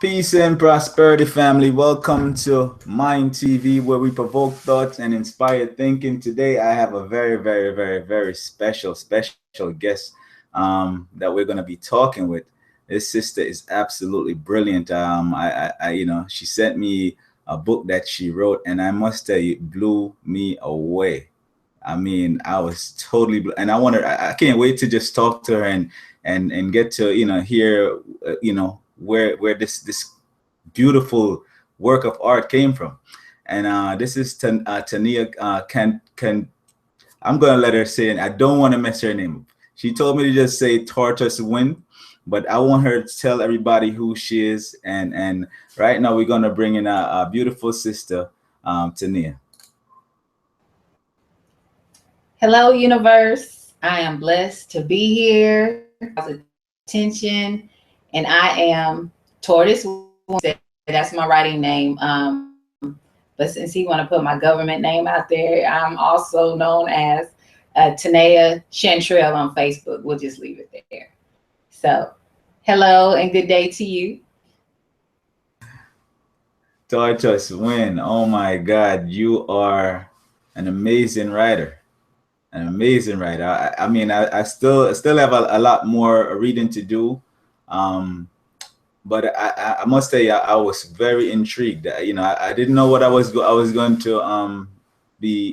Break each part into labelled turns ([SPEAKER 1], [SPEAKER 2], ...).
[SPEAKER 1] Peace and prosperity, family. Welcome to M9NDtv, where we provoke thoughts and inspire thinking. Today, I have a very special guest that we're going to be talking with. This sister is absolutely brilliant. She sent me a book that she wrote, and I must tell you, it blew me away. I mean, I was totally, and I can't wait to just talk to her and get to hear where this beautiful work of art came from. And this is Tania. Can I'm gonna let her say it. I don't want to mess her name up. She told me to just say TORTOISWIND, but I want her to tell everybody who she is. And right now we're gonna bring in a beautiful sister, Tania.
[SPEAKER 2] Hello, universe. I am blessed to be here. Attention, and I am Tortoise. That's my writing name. But since he want to put my government name out there, I'm also known as Tanea CHANTRELL on Facebook. We'll just leave it there. So, hello and good day to you.
[SPEAKER 1] TORTOISWIND. Oh my God, you are an amazing writer. An amazing writer. I mean, I still have a lot more reading to do, but I must say I was very intrigued. I didn't know what I was going to be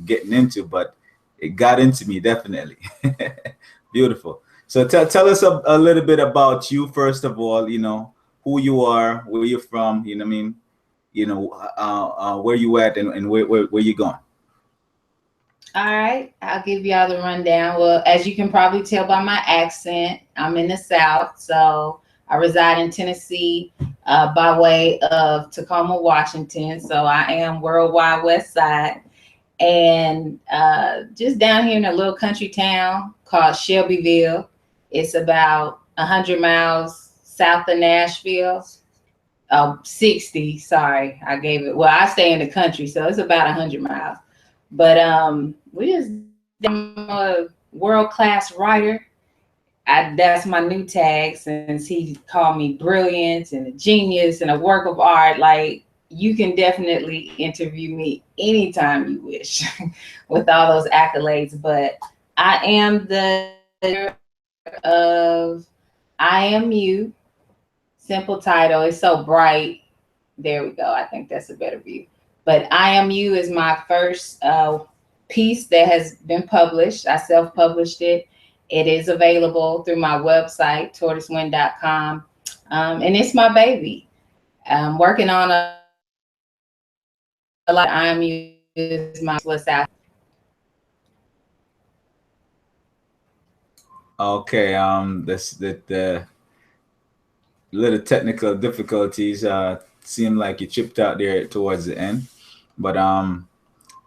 [SPEAKER 1] getting into, but it got into me definitely. Beautiful. So tell us a little bit about you first of all. Who you are, where you're from. You know what I mean. Where you at and where you going.
[SPEAKER 2] All right, I'll give y'all the rundown. Well, as you can probably tell by my accent, I'm in the South. So I reside in Tennessee by way of Tacoma, Washington. So I am worldwide West Side. And just down here in a little country town called Shelbyville. It's about 100 miles south of Nashville. 60, sorry, I gave it. Well, I stay in the country, so it's about 100 miles. But I'm a world-class writer. That's my new tag since he called me brilliant and a genius and a work of art. Like, you can definitely interview me anytime you wish with all those accolades. But I am the of I Am You. Simple title. It's so bright. There we go. I think that's a better view. But I Am You is my first piece that has been published. I self-published it. It is available through my website, TORTOISWIND.com. And it's my baby. I'm working on a lot. I Am You is my what's out.
[SPEAKER 1] Okay. The little technical difficulties seem like you chipped out there towards the end, but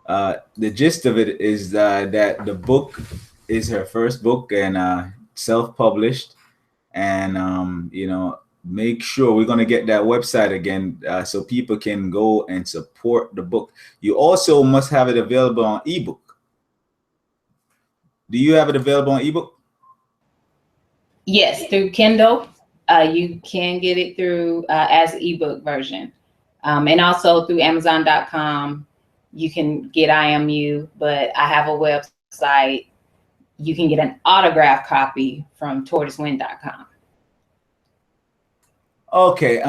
[SPEAKER 1] the gist of it is that the book is her first book and self-published, and make sure we're going to get that website again so people can go and support the book. You also must have it available on ebook. Do you have it available on ebook?
[SPEAKER 2] Yes, through Kindle. You can get it through as ebook version. And also through Amazon.com, you can get I Am You, but I have a website. You can get an autographed copy from TORTOISWIND.com.
[SPEAKER 1] Okay,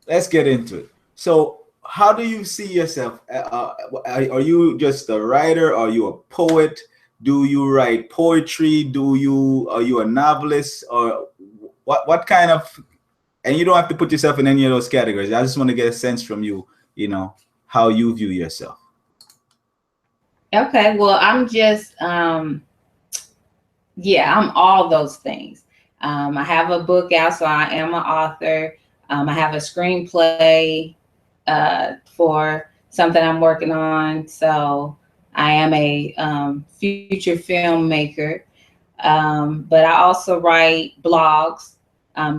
[SPEAKER 1] let's get into it. So, how do you see yourself? Are you just a writer? Are you a poet? Do you write poetry? Are you a novelist? Or what kind of? And you don't have to put yourself in any of those categories. I just want to get a sense from you, how you view yourself.
[SPEAKER 2] Okay, well, I'm just, yeah, I'm all those things. I have a book out, so I am an author. I have a screenplay for something I'm working on. So I am a future filmmaker. But I also write blogs,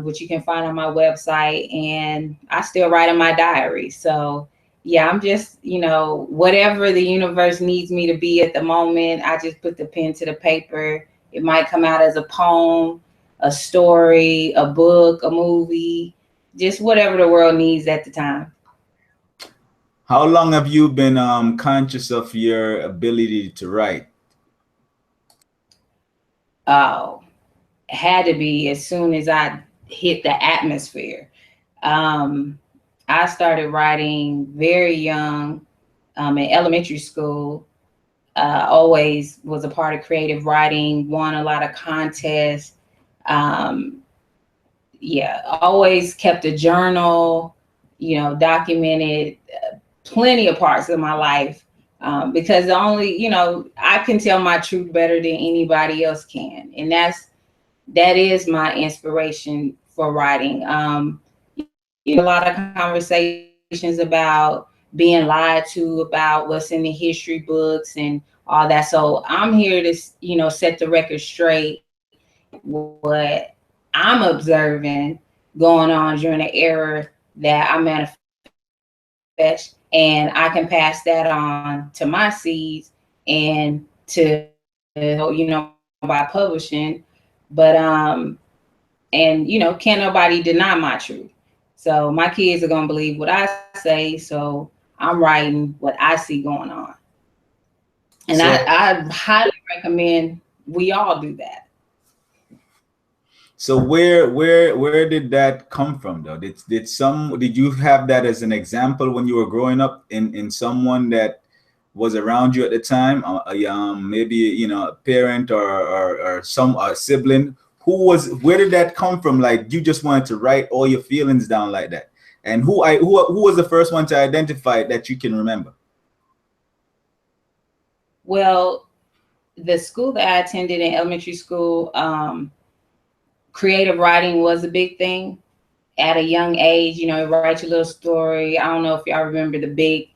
[SPEAKER 2] which you can find on my website, and I still write in my diary. So yeah, I'm just, whatever the universe needs me to be at the moment, I just put the pen to the paper. It might come out as a poem, a story, a book, a movie, just whatever the world needs at the time.
[SPEAKER 1] How long have you been conscious of your ability to write?
[SPEAKER 2] Oh, had to be as soon as I hit the atmosphere. Um, I started writing very young, in elementary school. Always was a part of creative writing, won a lot of contests. Um, yeah, always kept a journal, documented plenty of parts of my life, because the only, I can tell my truth better than anybody else can. And that is my inspiration for writing. A lot of conversations about being lied to about what's in the history books and all that. So I'm here to, set the record straight what I'm observing going on during the era that I manifest, and I can pass that on to my seeds and to, by publishing. But and can't nobody deny my truth. So my kids are gonna believe what I say. So I'm writing what I see going on, and
[SPEAKER 1] So
[SPEAKER 2] I highly recommend we all do that.
[SPEAKER 1] so where did that come from though? Did you have that as an example when you were growing up in someone that was around you at the time, maybe a parent or some sibling who was, where did that come from? Like you just wanted to write all your feelings down like that, and who was the first one to identify that you can remember?
[SPEAKER 2] Well, the school that I attended in elementary school, creative writing was a big thing at a young age. Write your little story. I don't know if y'all remember the big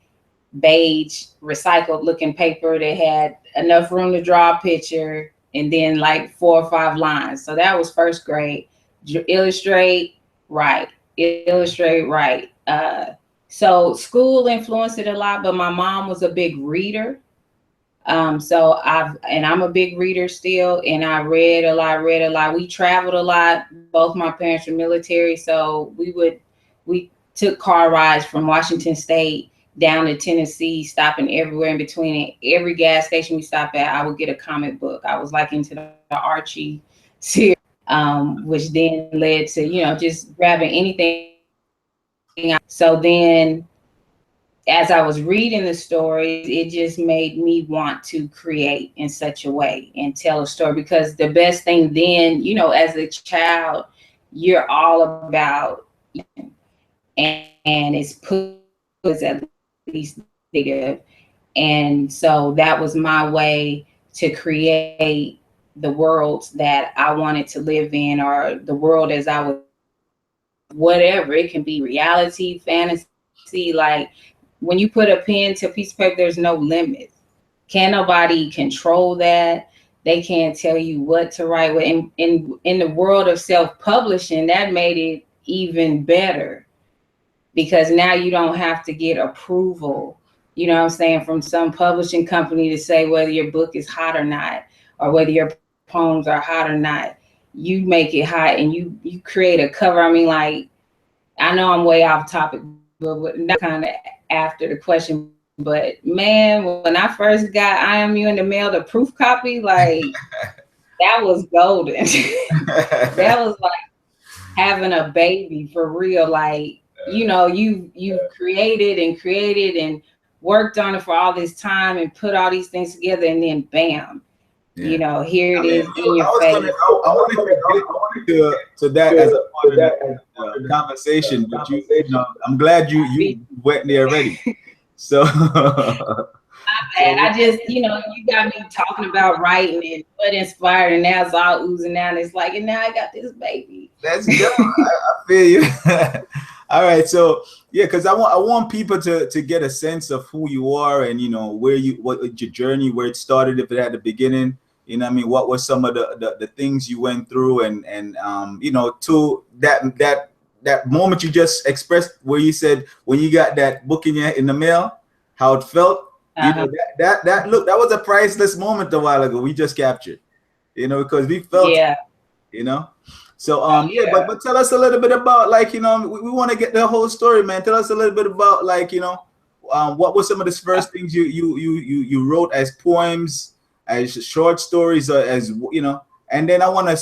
[SPEAKER 2] beige recycled looking paper that had enough room to draw a picture and then like 4 or 5 lines. So that was first grade. Illustrate, write, illustrate, write. So school influenced it a lot, but my mom was a big reader. I'm a big reader still, and I read a lot. We traveled a lot. Both my parents were military, so we took car rides from Washington State down to Tennessee, stopping everywhere in between. And every gas station we stopped at, I would get a comic book. I was like into the Archie series, which then led to, just grabbing anything. So then as I was reading the stories, it just made me want to create in such a way and tell a story. Because the best thing then, as a child, you're all about, and it's put at least negative. And so that was my way to create the worlds that I wanted to live in, or the world as I would, whatever. It can be reality, fantasy, like when you put a pen to a piece of paper, there's no limit. Can't nobody control that. They can't tell you what to write. In the world of self-publishing, that made it even better, because now you don't have to get approval, what I'm saying, from some publishing company to say whether your book is hot or not, or whether your poems are hot or not. You make it hot and you create a cover. I mean, like, I know I'm way off topic, but not kind of after the question. But man, when I first got I Am You in the mail, the proof copy, like that was golden. That was like having a baby for real. Like, you created and worked on it for all this time and put all these things together, and then bam, here it is in your face.
[SPEAKER 1] I wanted to get to that as a part of the conversation, but I'm glad you went there already. So
[SPEAKER 2] And I just, you got me talking about writing and what inspired, and now it's all oozing out. It's like, and now I got this baby.
[SPEAKER 1] that's good. I feel you. All right, so yeah, because I want people to get a sense of who you are, and what your journey, where it started, if it had the beginning. What I mean, what were some of the things you went through, and to that moment you just expressed, where you said when you got that book in the mail, how it felt. That look, that was a priceless moment a while ago. We just captured, because we felt,
[SPEAKER 2] yeah.
[SPEAKER 1] So yeah,
[SPEAKER 2] Yeah.
[SPEAKER 1] but tell us a little bit about, like, we want to get the whole story, man. Tell us a little bit about, like, what were some of the first things you wrote as poems, as short stories, or as and then I want to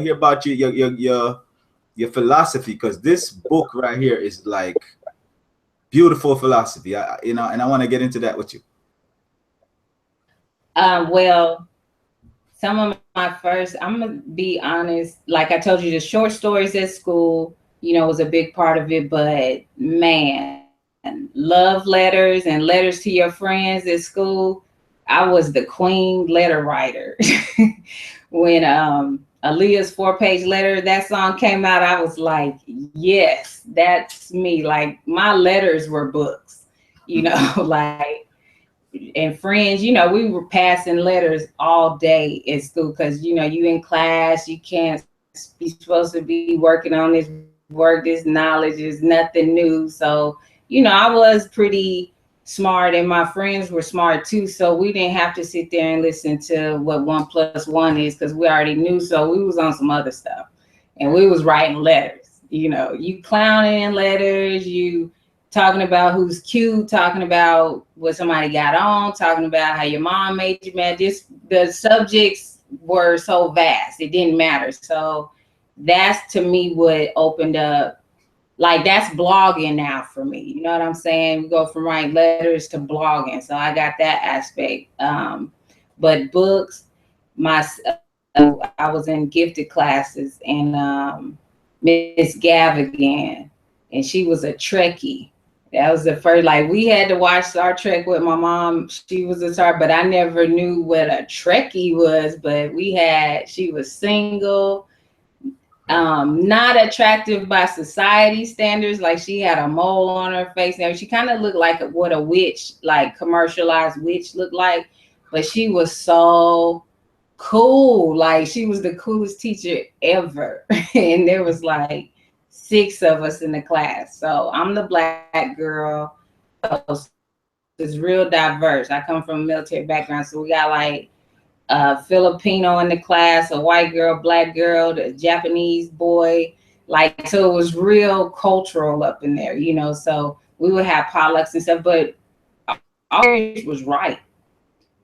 [SPEAKER 1] hear about your philosophy, because this book right here is like beautiful philosophy. And I want to get into that with you.
[SPEAKER 2] Well, some of my first, I'm gonna be honest, like I told you, the short stories at school, was a big part of it. But man, love letters and letters to your friends at school, I was the queen letter writer. When Aaliyah's 4-page letter, that song came out, I was like, yes, that's me. Like my letters were books, like, and friends, we were passing letters all day at school, because you in class, you can't be supposed to be working on this work, this knowledge is nothing new. So I was pretty smart, and my friends were smart too, so we didn't have to sit there and listen to what 1+1 is, because we already knew. So we was on some other stuff, and we was writing letters. You clowning in letters, you talking about who's cute, talking about what somebody got on, talking about how your mom made you mad. Just the subjects were so vast, it didn't matter. So that's, to me, what opened up, like, that's blogging now for me. You know what I'm saying? We go from writing letters to blogging. So I got that aspect. But books, I was in gifted classes, and Miss Gavigan, and she was a Trekkie. That was the first, like, we had to watch Star Trek with my mom. She was a Star, but I never knew what a Trekkie was. But she was single, not attractive by society standards. Like, she had a mole on her face. Now, she kind of looked like what a witch, like commercialized witch, looked like. But she was so cool. Like, she was the coolest teacher ever. And there was like 6 of us in the class. So I'm the black girl. It's real diverse. I come from a military background, so we got like Filipino in the class, a white girl, black girl, the Japanese boy. Like, so it was real cultural up in there, so we would have potlucks and stuff. But our was right.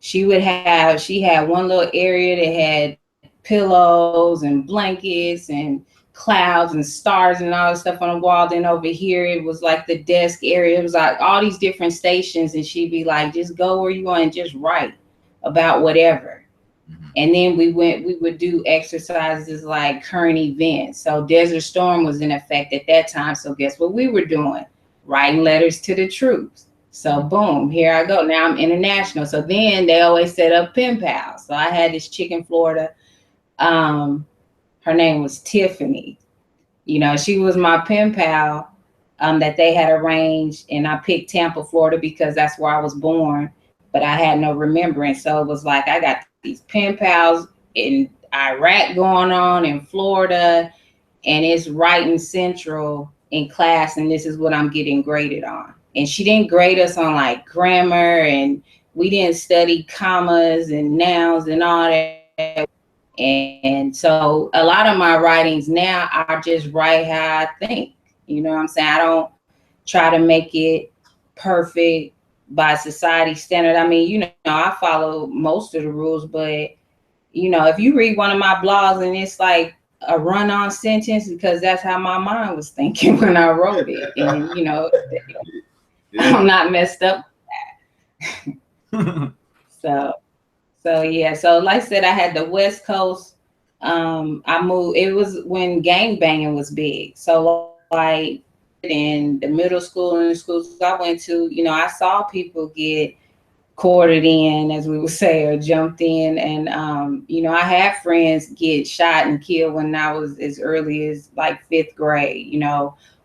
[SPEAKER 2] She had one little area that had pillows and blankets and clouds and stars and all this stuff on the wall. Then over here, it was like the desk area. It was like all these different stations. And she'd be like, just go where you want and just write about whatever. And then we would do exercises like current events. So Desert Storm was in effect at that time. So guess what we were doing? Writing letters to the troops. So boom, here I go. Now I'm international. So then they always set up pen pals. So I had this chick in Florida. Her name was Tiffany. She was my pen pal that they had arranged. And I picked Tampa, Florida, because that's where I was born. But I had no remembrance. So it was like, I got these pen pals in Iraq going on, in Florida, and it's writing central in class, and this is what I'm getting graded on. And she didn't grade us on like grammar, and we didn't study commas and nouns and all that. And so a lot of my writings now, I just write how I think. You know what I'm saying? I don't try to make it perfect by society standard. I mean, I follow most of the rules, but if you read one of my blogs and it's like a run-on sentence, because that's how my mind was thinking when I wrote it. And I'm not messed up with that. So yeah. So like I said, I had the West Coast. I moved. It was when gang banging was big. So like in the middle school and the schools I went to, I saw people get quartered in, as we would say, or jumped in. And, I had friends get shot and killed when I was as early as like 5th grade.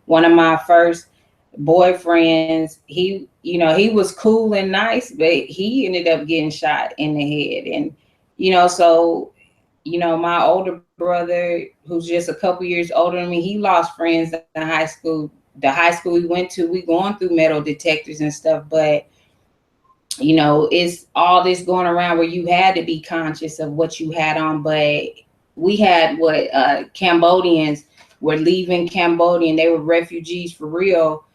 [SPEAKER 2] One of my first boyfriends, he was cool and nice, but he ended up getting shot in the head. And, so, my older brother, who's just a couple years older than me, he lost friends in high school. The high school we went to, we going through metal detectors and stuff, but it's all this going around where you had to be conscious of what you had on. But we had what Cambodians were leaving Cambodia, and they were refugees for real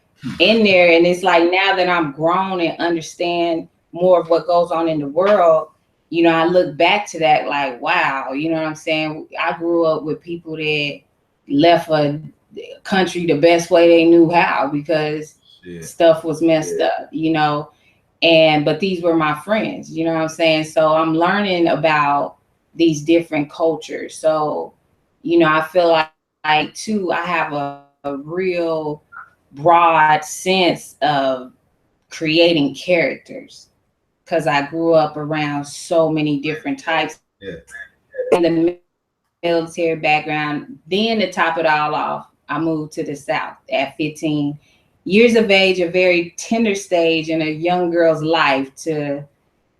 [SPEAKER 2] in there. And it's like, now that I'm grown and understand more of what goes on in the world, you know, I look back to that like, wow, you know what I'm saying? I grew up with people that left a country the best way they knew how, because stuff was messed up, you know. And but these were my friends, you know what I'm saying? So I'm learning about these different cultures. So, you know, I feel like too, I have a real broad sense of creating characters, because I grew up around so many different types. In the military background. Then to top it all off, I moved to the South at 15 years of age, a very tender stage in a young girl's life, to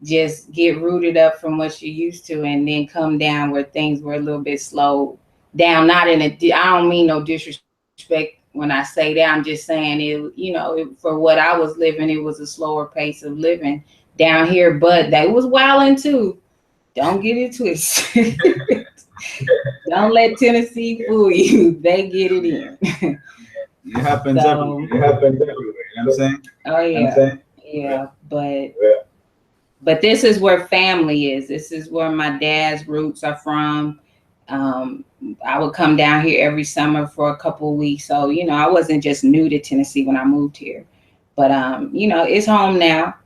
[SPEAKER 2] just get rooted up from what you're used to, and then come down where things were a little bit slowed down. Not in a, I don't mean no disrespect when I say that. I'm just saying it, you know, for what I was living, it was a slower pace of living down here, but they was wilding too. Don't get it twisted. Don't let Tennessee fool you. They get it in.
[SPEAKER 1] It happens everywhere.
[SPEAKER 2] So,
[SPEAKER 1] It happens everywhere. You know what I'm saying?
[SPEAKER 2] oh yeah, yeah. But this is where family is. This is where my dad's roots are from. Um, I would come down here every summer for a couple of weeks. So, you know, I wasn't just new to Tennessee when I moved here. But you know, it's home now.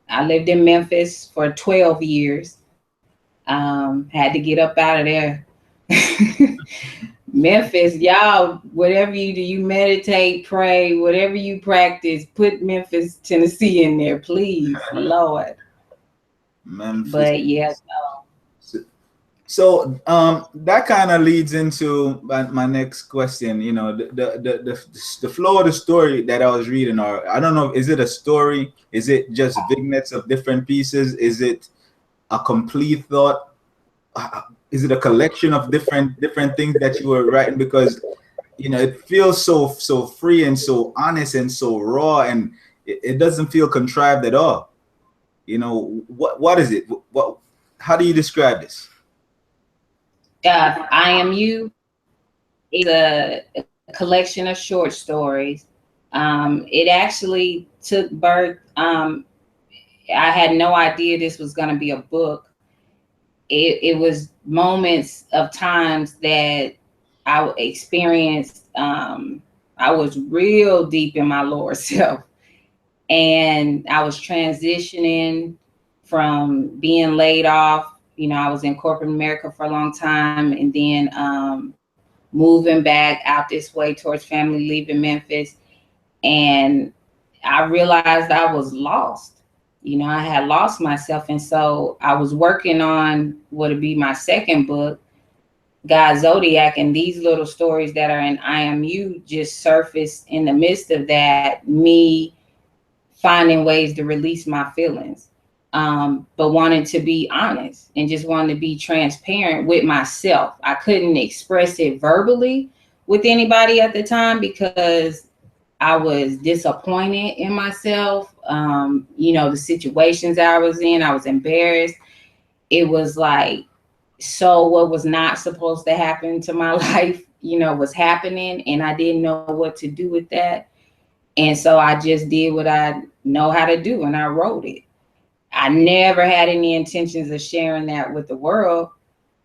[SPEAKER 2] I lived in Memphis for 12 years. Had to get up out of there. Memphis, y'all, whatever you do, you meditate, pray, whatever you practice, put Memphis, Tennessee in there, please, Lord.
[SPEAKER 1] Memphis.
[SPEAKER 2] But yeah,
[SPEAKER 1] so that kind of leads into my next question. You know, the flow of the story that I was reading, or I don't know, is it a story? Is it just vignettes of different pieces? Is it a complete thought? Is it a collection of different things that you were writing? Because, you know, it feels so free and so honest and so raw, and it doesn't feel contrived at all. You know, what is it? What how do you describe this?
[SPEAKER 2] I Am You is a collection of short stories. It actually took birth. I had no idea this was going to be a book. It was moments of times that I experienced. I was real deep in my lower self, and I was transitioning from being laid off. You know, I was in corporate America for a long time, and then moving back out this way towards family, leaving Memphis. And I realized I was lost. You know, I had lost myself. And so I was working on what would be my second book, God Zodiac, and these little stories that are in I Am You just surfaced in the midst of that, me finding ways to release my feelings, but wanting to be honest and just wanting to be transparent with myself. I couldn't express it verbally with anybody at the time because I was disappointed in myself. You know, the situations I was in, I was embarrassed. It was like, so what was not supposed to happen to my life, you know, was happening, and I didn't know what to do with that. And so I just did what I know how to do, and I wrote it. I never had any intentions of sharing that with the world.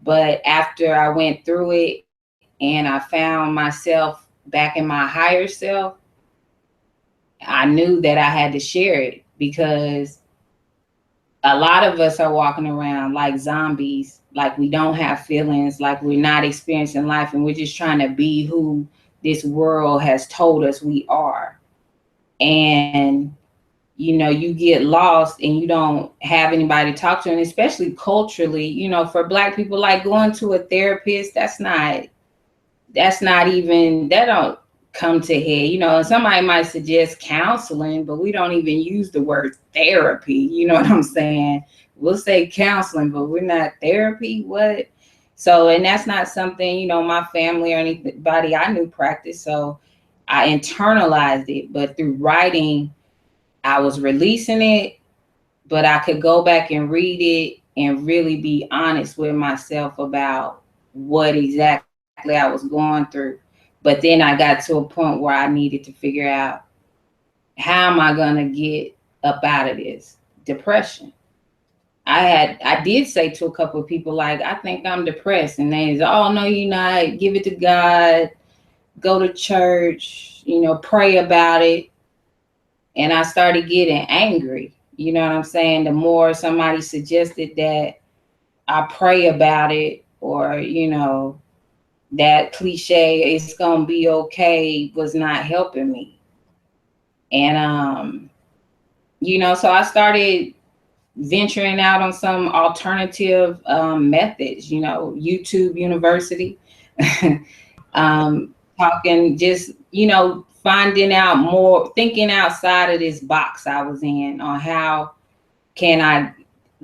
[SPEAKER 2] But after I went through it and I found myself back in my higher self, I knew that I had to share it, because a lot of us are walking around like zombies, like we don't have feelings, like we're not experiencing life, and we're just trying to be who this world has told us we are. And you know, you get lost and you don't have anybody to talk to. And especially culturally, you know, for Black people, like going to a therapist, that's not even, that don't come to head. You know, somebody might suggest counseling, but we don't even use the word therapy. You know what I'm saying? We'll say counseling, but we're not therapy. What? So, and that's not something, you know, my family or anybody I knew practiced. So I internalized it, but through writing, I was releasing it, but I could go back and read it and really be honest with myself about what exactly I was going through. But then I got to a point where I needed to figure out, how am I gonna get up out of this depression? I did say to a couple of people, like, I think I'm depressed, and they said, oh no, you're not. Give it to God. Go to church. Pray about it. And I started getting angry. You know what I'm saying? The more somebody suggested that I pray about it, or that cliche, it's gonna be okay, was not helping me. And so I started venturing out on some alternative methods, YouTube University, talking, just, finding out more, thinking outside of this box I was in, on how can I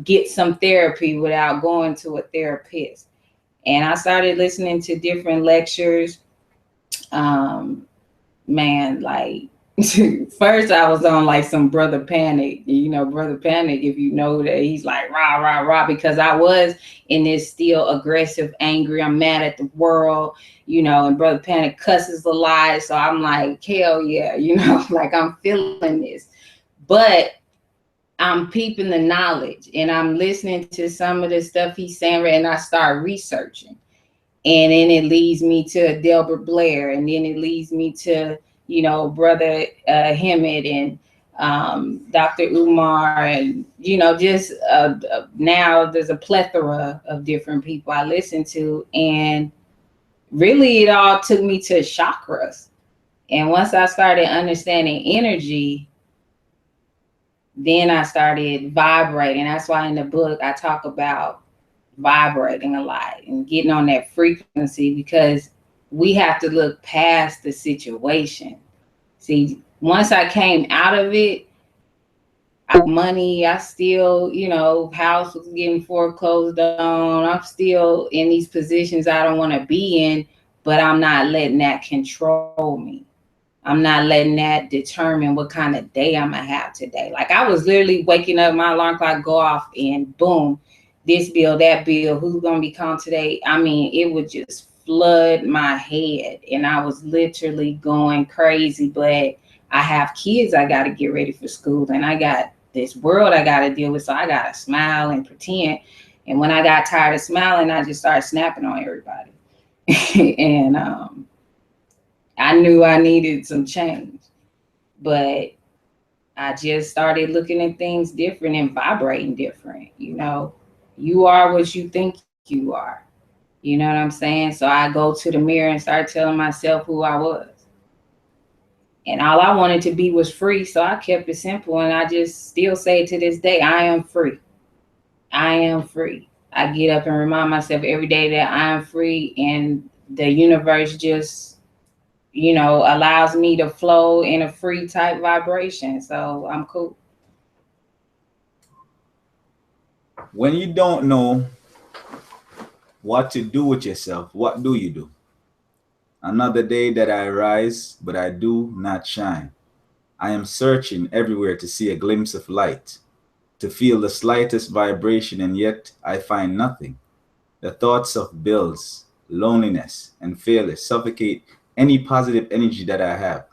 [SPEAKER 2] get some therapy without going to a therapist. And I started listening to different lectures. Man, like, first I was on like some Brother Panic, Brother Panic, if you know that, he's like rah, rah, rah, because I was in this still aggressive, angry, I'm mad at the world, and Brother Panic cusses a lot. So I'm like, hell yeah, like I'm feeling this. But I'm peeping the knowledge, and I'm listening to some of the stuff he's saying, and I start researching. And then it leads me to Delbert Blair, and then it leads me to, Brother Hemet, and Dr. Umar, and, just now there's a plethora of different people I listen to. And really it all took me to chakras. And once I started understanding energy, then I started vibrating. That's why in the book I talk about vibrating a lot and getting on that frequency, because we have to look past the situation. See, once I came out of it, money, I still, house was getting foreclosed on. I'm still in these positions I don't want to be in, but I'm not letting that control me. I'm not letting that determine what kind of day I'm gonna have today. Like, I was literally waking up, my alarm clock go off, and boom, this bill, that bill, who's gonna be calling today? I mean, it would just flood my head, and I was literally going crazy. But I have kids I gotta get ready for school, and I got this world I gotta deal with, so I gotta smile and pretend. And when I got tired of smiling, I just started snapping on everybody. And I knew I needed some change, but I just started looking at things different and vibrating different. You are what you think you are. You know what I'm saying? So I go to the mirror and start telling myself who I was. And all I wanted to be was free. So I kept it simple. And I just still say to this day, I am free. I am free. I get up and remind myself every day that I am free, and the universe just, allows me to flow in a free type vibration. So I'm cool.
[SPEAKER 1] When you don't know what to do with yourself, what do you do? Another day that I rise, but I do not shine. I am searching everywhere to see a glimpse of light, to feel the slightest vibration, and yet I find nothing. The thoughts of bills, loneliness, and failure suffocate any positive energy that I have.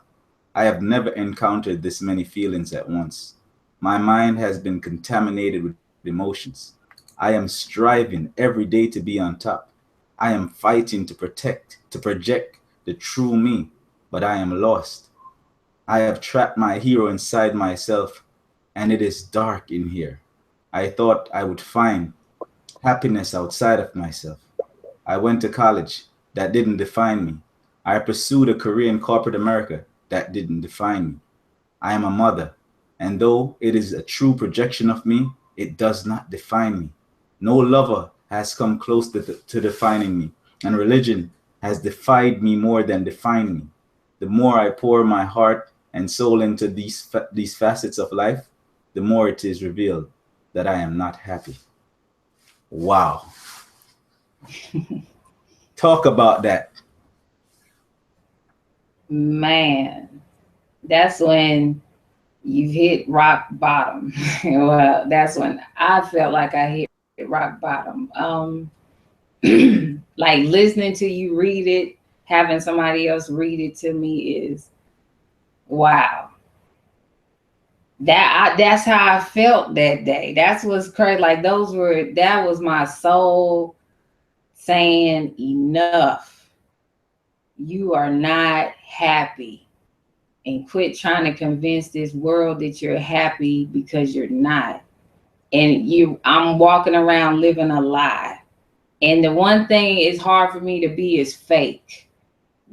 [SPEAKER 1] I have never encountered this many feelings at once. My mind has been contaminated with emotions. I am striving every day to be on top. I am fighting to protect, to project the true me, but I am lost. I have trapped my hero inside myself, and it is dark in here. I thought I would find happiness outside of myself. I went to college. That didn't define me. I pursued a career in corporate America. That didn't define me. I am a mother, and though it is a true projection of me, it does not define me. No lover has come close to defining me, and religion has defied me more than defined me. The more I pour my heart and soul into these facets of life, the more it is revealed that I am not happy. Wow. Talk about that.
[SPEAKER 2] Man, that's when you've hit rock bottom. Well, that's when I felt like I hit rock bottom. Like listening to you read it, having somebody else read it to me is wow. That's how I felt that day. That's what's crazy. Like that was my soul saying enough. You are not happy, and quit trying to convince this world that you're happy, because you're not. And I'm walking around living a lie. And the one thing is hard for me to be is fake.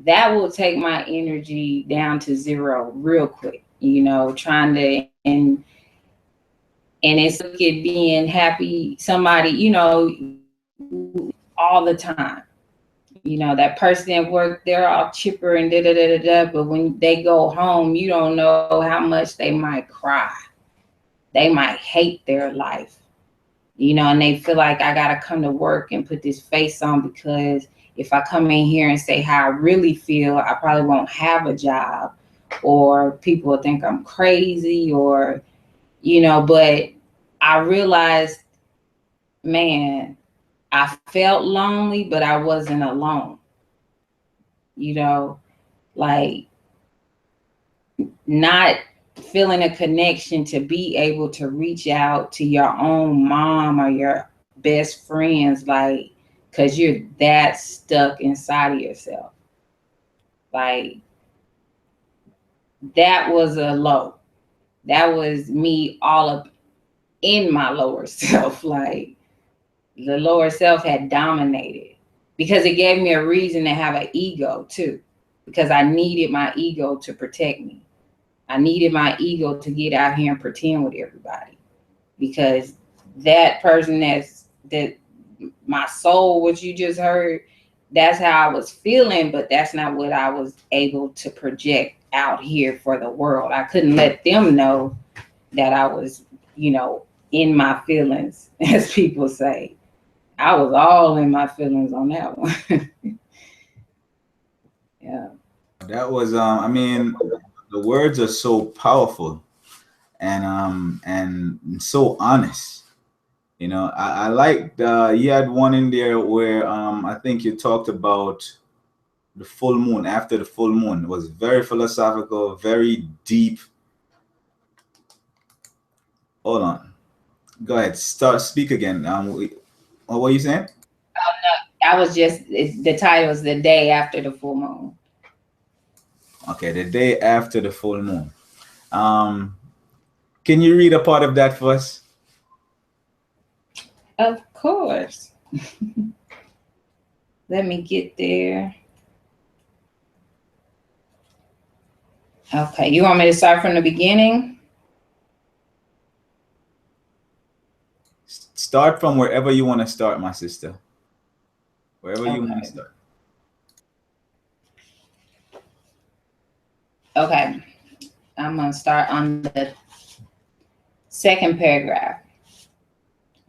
[SPEAKER 2] That will take my energy down to zero real quick, trying to, and it's look at being happy, somebody, all the time. That person at work, they're all chipper and da da da da da, but when they go home, you don't know how much they might cry. They might hate their life, and they feel like I gotta come to work and put this face on, because if I come in here and say how I really feel, I probably won't have a job, or people will think I'm crazy, or but I realized, man, I felt lonely, but I wasn't alone. Like not feeling a connection to be able to reach out to your own mom or your best friends, like, because you're that stuck inside of yourself. Like, that was a low. That was me all up in my lower self. Like, the lower self had dominated, because it gave me a reason to have an ego too, because I needed my ego to protect me. I needed my ego to get out here and pretend with everybody, because that person that my soul, what you just heard, that's how I was feeling, but that's not what I was able to project out here for the world. I couldn't let them know that I was, in my feelings, as people say. I was all in my feelings on that one. Yeah.
[SPEAKER 1] That was I mean, the words are so powerful and so honest. I liked you had one in there where I think you talked about the full moon. After the full moon, it was very philosophical, very deep. Hold on, go ahead, speak again. What were you saying?
[SPEAKER 2] I was just, the title is The Day After the Full Moon.
[SPEAKER 1] Okay, the day after the full moon. um can you read a part of that for us?
[SPEAKER 2] Of course. Let me get there. Okay, you want me to start from the beginning?
[SPEAKER 1] Start from wherever you want to start, my sister. Wherever you want to
[SPEAKER 2] Okay.
[SPEAKER 1] start.
[SPEAKER 2] Okay. I'm going to start on the second paragraph.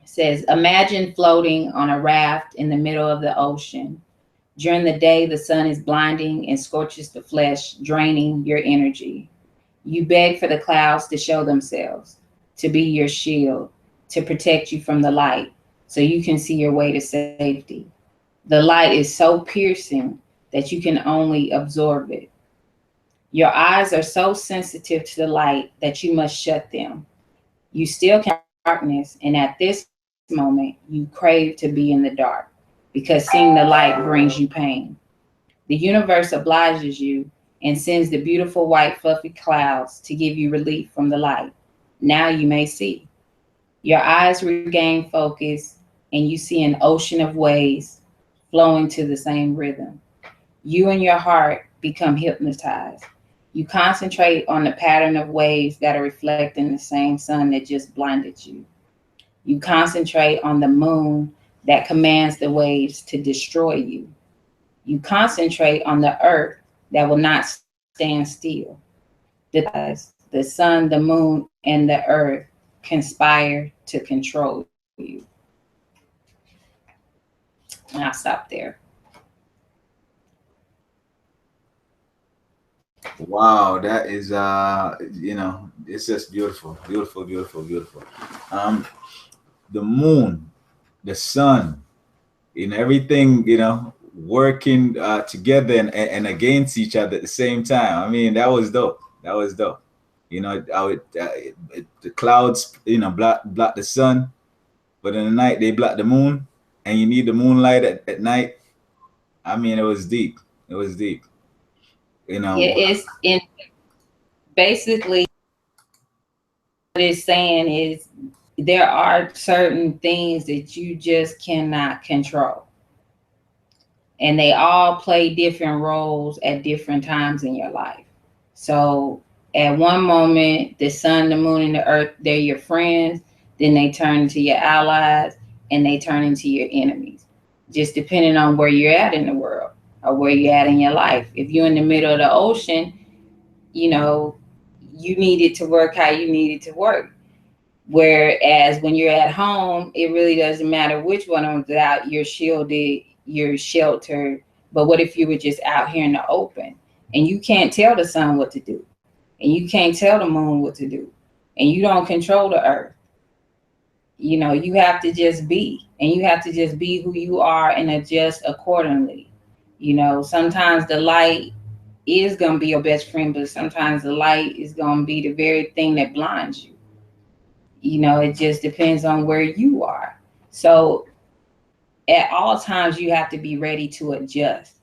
[SPEAKER 2] It says, imagine floating on a raft in the middle of the ocean. During the day, the sun is blinding and scorches the flesh, draining your energy. You beg for the clouds to show themselves, to be your shield, to protect you from the light, so you can see your way to safety. The light is so piercing that you can only absorb it. Your eyes are so sensitive to the light that you must shut them. You still can darkness, and at this moment, you crave to be in the dark, because seeing the light brings you pain. The universe obliges you and sends the beautiful white fluffy clouds to give you relief from the light. Now you may see. Your eyes regain focus, and you see an ocean of waves flowing to the same rhythm. You and your heart become hypnotized. You concentrate on the pattern of waves that are reflecting the same sun that just blinded you. You concentrate on the moon that commands the waves to destroy you. You concentrate on the earth that will not stand still. The sun, the moon, and the earth conspire to control you. And I'll stop there.
[SPEAKER 1] Wow, that is it's just beautiful, beautiful, beautiful, beautiful. um the moon, the sun, in everything, working together and against each other at the same time. I mean, that was dope. That was dope. The clouds, block the sun, but in the night they block the moon, and you need the moonlight at night. I mean, it was deep. It was deep.
[SPEAKER 2] Yeah, it's in basically what it's saying is there are certain things that you just cannot control. And they all play different roles at different times in your life. So at one moment, the sun, the moon, and the earth, they're your friends. Then they turn into your allies and they turn into your enemies. Just depending on where you're at in the world or where you're at in your life. If you're in the middle of the ocean, you know, you need it to work how you need it to work. Whereas when you're at home, it really doesn't matter which one of them's out. You're shielded, you're sheltered. But what if you were just out here in the open and you can't tell the sun what to do, and you can't tell the moon what to do, and you don't control the earth? You have to just be, and you have to just be who you are and adjust accordingly. Sometimes the light is going to be your best friend, but sometimes the light is going to be the very thing that blinds you. It just depends on where you are. So at all times, you have to be ready to adjust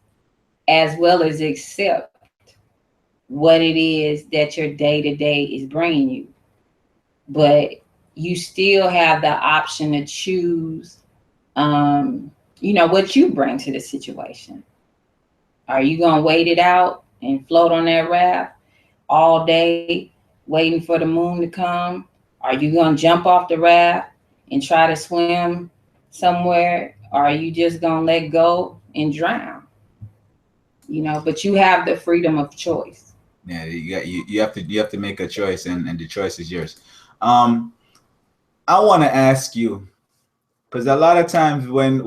[SPEAKER 2] as well as accept what it is that your day to day is bringing you. But you still have the option to choose, what you bring to the situation. Are you going to wait it out and float on that raft all day waiting for the moon to come? Are you going to jump off the raft and try to swim somewhere? Or are you just going to let go and drown? But you have the freedom of choice.
[SPEAKER 1] Yeah, you have to make a choice, and the choice is yours. I want to ask you, because a lot of times when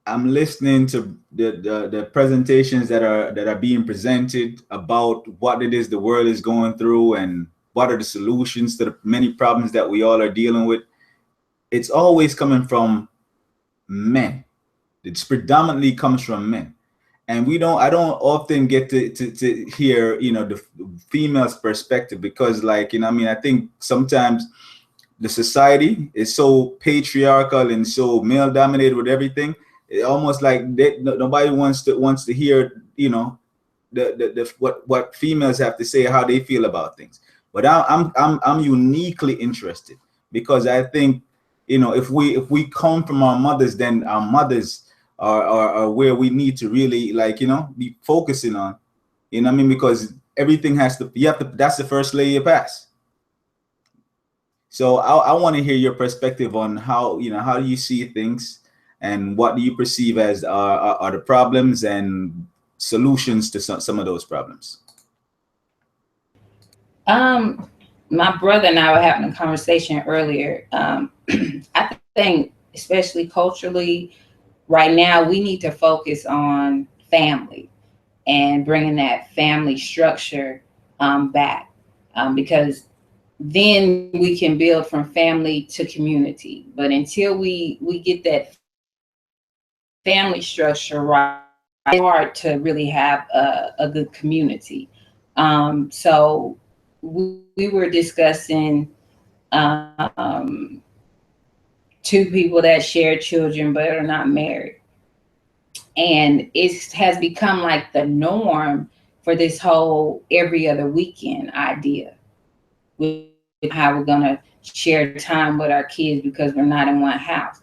[SPEAKER 1] I'm listening to the presentations that are being presented about what it is the world is going through and what are the solutions to the many problems that we all are dealing with, it's always coming from men. It's predominantly comes from men. And I don't often get to hear, the female's perspective, because I think sometimes the society is so patriarchal and so male dominated with everything. It almost like nobody wants to hear, the what females have to say, how they feel about things. But I'm uniquely interested, because I think, if we come from our mothers, then our mothers are where we need to really be focusing on, because everything that's the first layer you pass. So I want to hear your perspective on how do you see things, and what do you perceive as are the problems and solutions to some of those problems.
[SPEAKER 2] My brother and I were having a conversation earlier. I think, especially culturally, right now, we need to focus on family and bringing that family structure back, because then we can build from family to community. But until we get that family structure right, it's hard to really have a good community. So we were discussing two people that share children but are not married. And it has become like the norm for this whole every other weekend idea, with how we're going to share time with our kids because we're not in one house.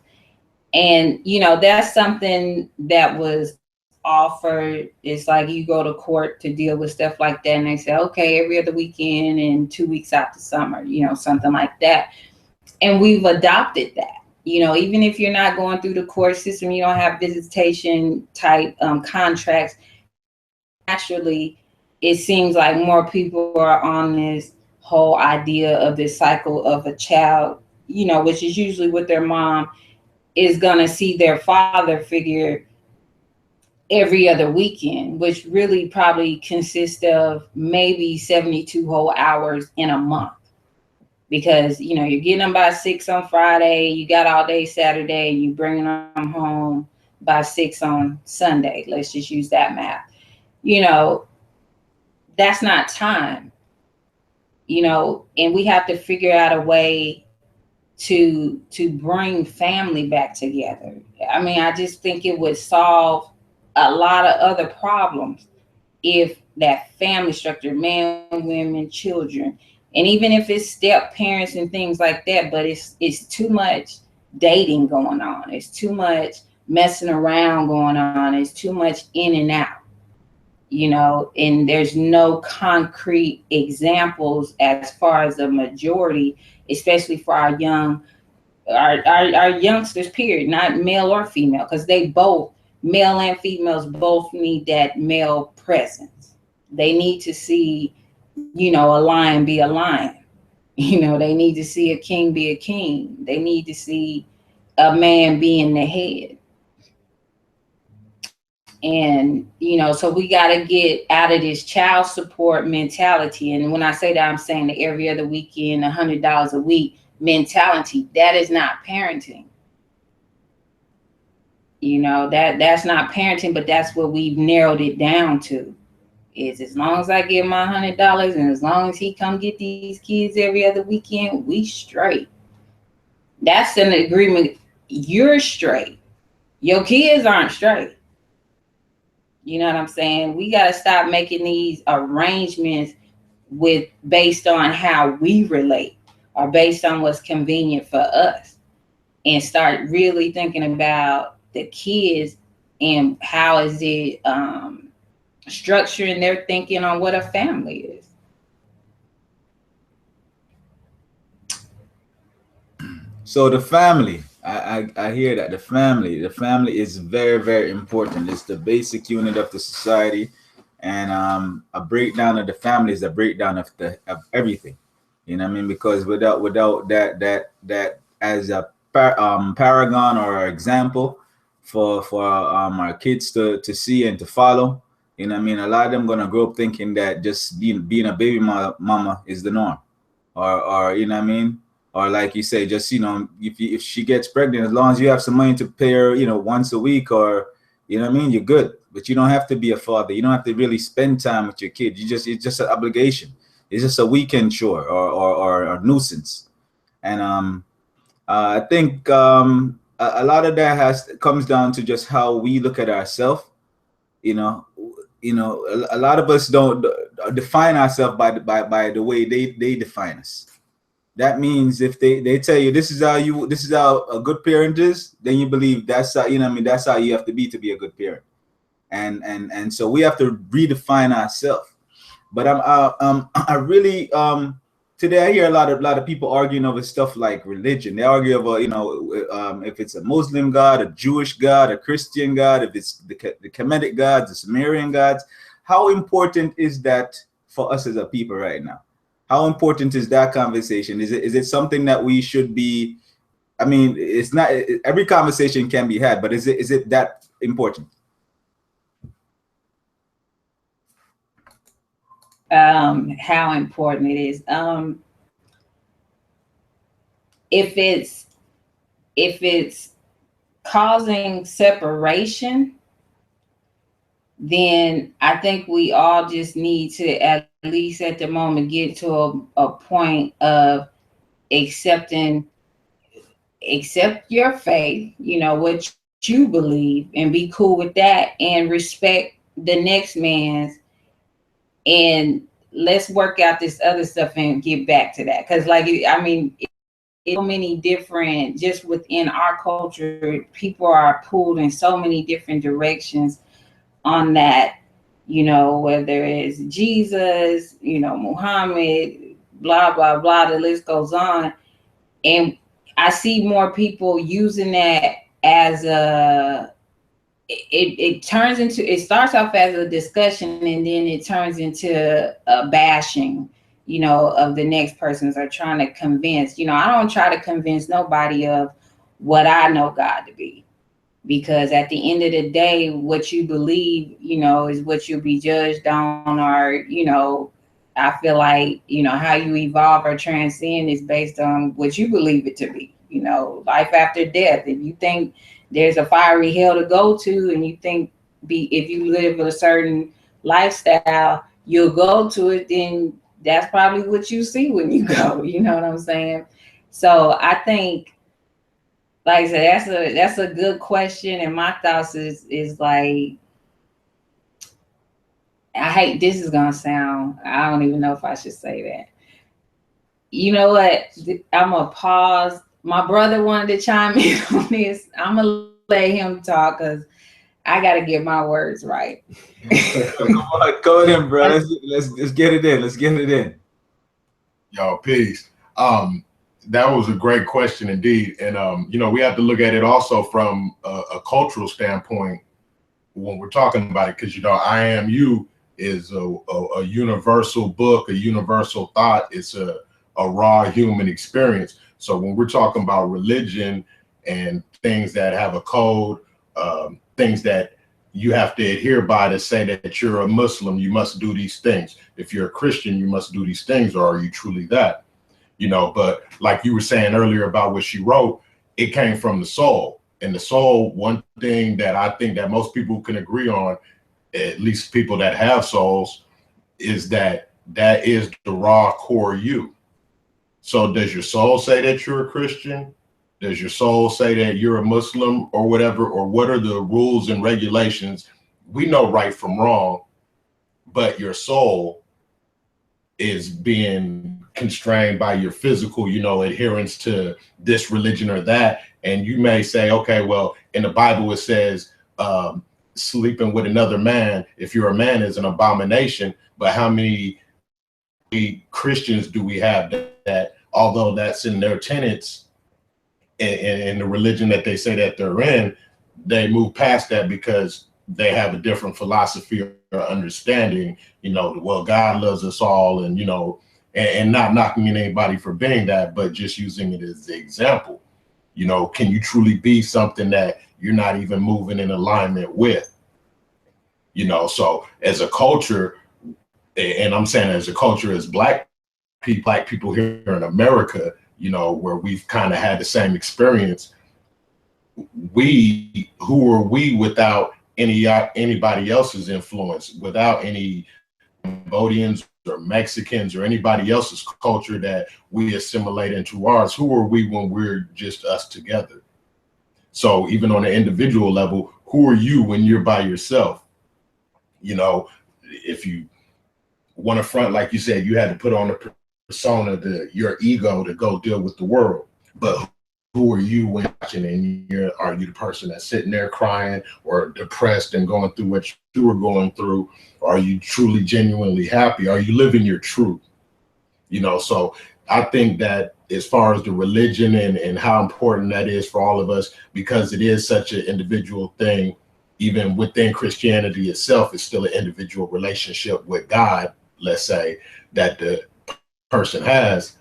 [SPEAKER 2] And, that's something that was offered. It's like you go to court to deal with stuff like that, and they say, okay, every other weekend and 2 weeks after summer, something like that. And we've adopted that. Even if you're not going through the court system, you don't have visitation type contracts. Naturally, it seems like more people are on this whole idea of this cycle of a child, which is usually with their mom, is going to see their father figure every other weekend, which really probably consists of maybe 72 whole hours in a month, because you're getting them by 6 on Friday, you got all day Saturday, and you bringing them home by 6 on Sunday. Let's just use that math. You know, that's not time. And we have to figure out a way to bring family back together. I mean, I just think it would solve a lot of other problems if that family structure, men, women, children, and even if it's step parents and things like that, but it's too much dating going on. It's too much messing around going on. It's too much in and out, and there's no concrete examples as far as the majority, especially for our youngsters, period, not male or female, because they both, male and females, both need that male presence. They need to see, a lion be a lion. They need to see a king be a king. They need to see a man being the head. And, so we got to get out of this child support mentality. And when I say that, I'm saying the every other weekend, $100 a week mentality. That is not parenting. That's not parenting, but that's what we've narrowed it down to. Is as long as I get my $100 and as long as he come get these kids every other weekend, we straight. That's an agreement. You're straight. Your kids aren't straight. You know what I'm saying? We got to stop making these arrangements based on how we relate or based on what's convenient for us, and start really thinking about the kids and how is it structuring their thinking on what a family is.
[SPEAKER 1] So the family, I hear that the family is very, very important. It's the basic unit of the society, and a breakdown of the family is a breakdown of everything. You know what I mean? Because without that as a paragon or example for our kids to see and to follow. You know what I mean? A lot of them gonna grow up thinking that just being a baby mama is the norm, or you know what I mean? Or like you say, just if she gets pregnant, as long as you have some money to pay her, once a week, or you know what I mean, you're good. But you don't have to be a father. You don't have to really spend time with your kid. It's just an obligation. It's just a weekend chore or a nuisance. And I think a lot of that comes down to just how we look at ourselves. You know, a lot of us don't define ourselves by the way they define us. That means if they tell you this is how a good parent is, then you believe that's how, that's how you have to be a good parent. And so we have to redefine ourselves. But I really today I hear a lot of people arguing over stuff like religion. They argue over if it's a Muslim God, a Jewish God, a Christian God, if it's the Kemetic gods, the Sumerian gods. How important is that for us as a people right now? How important is that conversation? Is it something that we should be? I mean, it's not every conversation can be had, but is it that important?
[SPEAKER 2] How important it is. If it's causing separation, then I think we all just need to, at least at the moment, get to a point of accept your faith, what you believe, and be cool with that, and respect the next man's, and let's work out this other stuff and get back to that. Because so many different, just within our culture, people are pulled in so many different directions on that, whether it's Jesus, Muhammad, blah, blah, blah, the list goes on. And I see more people using that as it starts off as a discussion, and then it turns into a bashing, of the next persons, are trying to convince. I don't try to convince nobody of what I know God to be, because at the end of the day, what you believe, is what you'll be judged on, or, I feel like, you know, how you evolve or transcend is based on what you believe it to be. You know, life after death. If you think there's a fiery hell to go to, and you think if you live a certain lifestyle, you'll go to it, then that's probably what you see when you go. You know what I'm saying? So I think, like I said, that's a good question. And my thoughts is like, I hate this is gonna sound, I don't even know if I should say that. You know what? I'm gonna pause. My brother wanted to chime in on this. I'm gonna let him talk because I gotta get my words right.
[SPEAKER 1] Go ahead, bro. Let's get it in. Let's get it in.
[SPEAKER 3] Yo, peace. That was a great question indeed, and you know, we have to look at it also from a cultural standpoint when we're talking about it, because, you know, I Am You is a universal book, a universal thought. It's a raw human experience. So when we're talking about religion and things that have a code, things that you have to adhere by to say that you're a Muslim, you must do these things. If you're a Christian, you must do these things, or are you truly that? You know, but like you were saying earlier about what she wrote, it came from the soul. And the soul, one thing that I think that most people can agree on, at least people that have souls, is that that is the raw core you. So does your soul say that you're a Christian? Does your soul say that you're a Muslim or whatever? Or what are the rules and regulations? We know right from wrong, but your soul is being constrained by your physical, you know, adherence to this religion or that. And you may say, okay, well, in the Bible, it says sleeping with another man, if you're a man, is an abomination. But how many Christians do we have that although that's in their tenets and the religion that they say that they're in, they move past that because they have a different philosophy or understanding, you know, well, God loves us all, and, you know, and not knocking anybody for being that, but just using it as the example. You know, can you truly be something that you're not even moving in alignment with? You know, so as a culture, and I'm saying as a culture, as black people here in America, you know, where we've kind of had the same experience, who are we without anybody else's influence, without any Cambodians or Mexicans or anybody else's culture that we assimilate into ours? Who are we when we're just us together? So even on an individual level, who are you when you're by yourself? You know, if you want to front, like you said, you had to put on the persona, your ego, to go deal with the world. But who are you when watching, and are you the person that's sitting there crying or depressed and going through what you were going through? Are you truly genuinely happy? Are you living your truth? You know, so I think that as far as the religion and how important that is for all of us, because it is such an individual thing, even within Christianity itself, it's still an individual relationship with God, let's say, that the person has.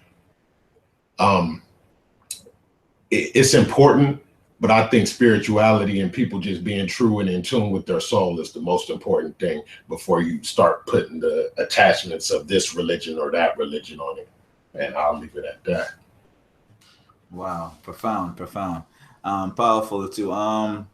[SPEAKER 3] It's important, but I think spirituality and people just being true and in tune with their soul is the most important thing before you start putting the attachments of this religion or that religion on it. And I'll leave it at that.
[SPEAKER 1] Wow, profound, powerful too.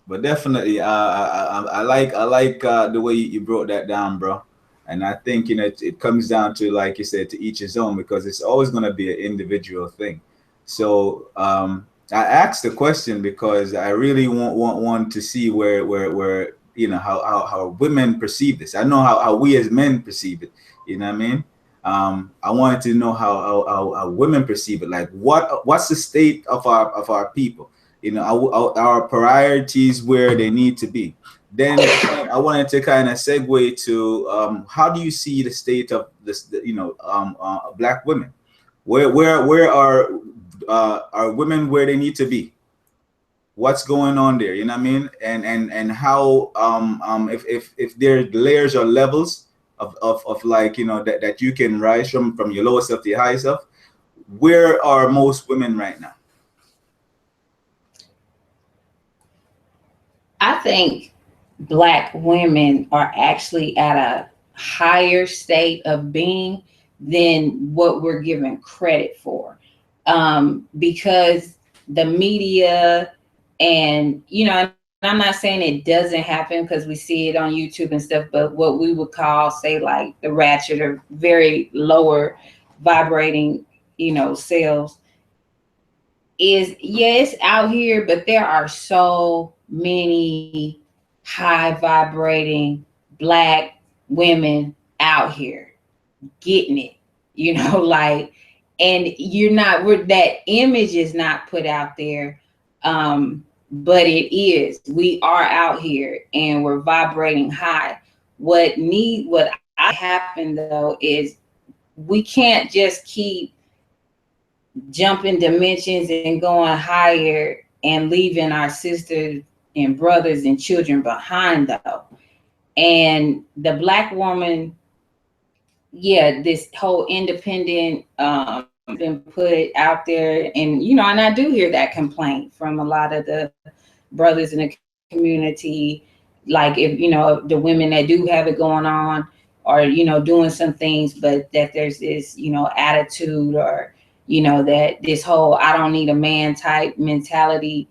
[SPEAKER 1] But definitely, I like the way you broke that down, bro. And I think, you know, it comes down to, like you said, to each his own, because it's always going to be an individual thing. So I asked the question because I really want to see where you know how women perceive this. I know how we as men perceive it. You know what I mean? I wanted to know how women perceive it. Like what's the state of our people? You know, our priorities where they need to be. Then I wanted to kind of segue to how do you see the state of this? You know, black women. Where are women where they need to be? What's going on there? You know what I mean? And how if there are layers or levels of like, you know, that you can rise from your lowest self to your highest self. Where are most women right now?
[SPEAKER 2] I think black women are actually at higher state of being than what we're given credit for. Because the media, and I'm not saying it doesn't happen, because we see it on YouTube and stuff, but what we would call, say, like the ratchet or very lower vibrating, cells, is, yes, out here, but there are so many high vibrating Black women out here getting it, like, and that image is not put out there. But it is. We are out here and we're vibrating high. What I happen though is we can't just keep jumping dimensions and going higher and leaving our sisters and brothers and children behind though. And the Black woman, yeah, this whole independent been put out there, and and I do hear that complaint from a lot of the brothers in the community, like, if the women that do have it going on are doing some things, but that there's this attitude, or that this whole "I don't need a man" type mentality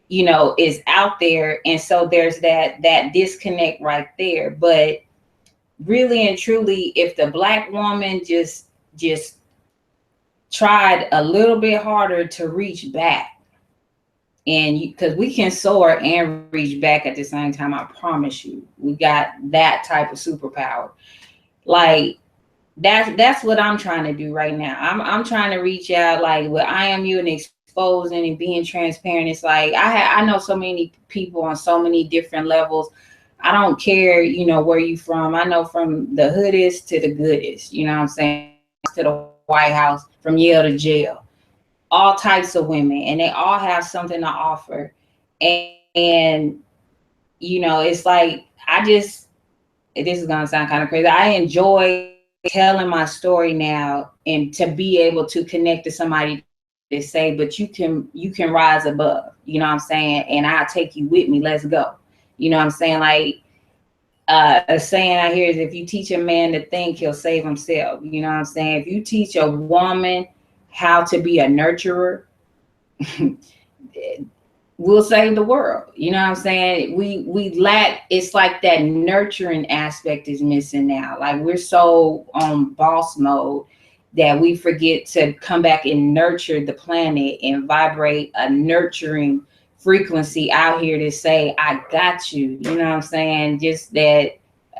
[SPEAKER 2] is out there. And so there's that disconnect right there. But really and truly, if the Black woman just tried a little bit harder to reach back, and because we can soar and reach back at the same time, I promise you, we got that type of superpower. Like, that's what I'm trying to do right now. I'm trying to reach out, like, with I Am You and exposing and being transparent. It's like I know so many people on so many different levels. I don't care, where you from. I know from the hoodest to the goodest, what I'm saying, to the White House, from Yale to jail, all types of women, and they all have something to offer. And it's like, this is gonna sound kind of crazy, I enjoy telling my story now, and to be able to connect to somebody to say, but you can rise above, what I'm saying, and I'll take you with me, let's go. What I'm saying? Like, a saying I hear is, if you teach a man to think, he'll save himself. What I'm saying? If you teach a woman how to be a nurturer, we'll save the world. What I'm saying? We lack, it's like that nurturing aspect is missing now. Like, we're so on boss mode that we forget to come back and nurture the planet and vibrate a nurturing frequency out here to say, I got you. What I'm saying? Just that,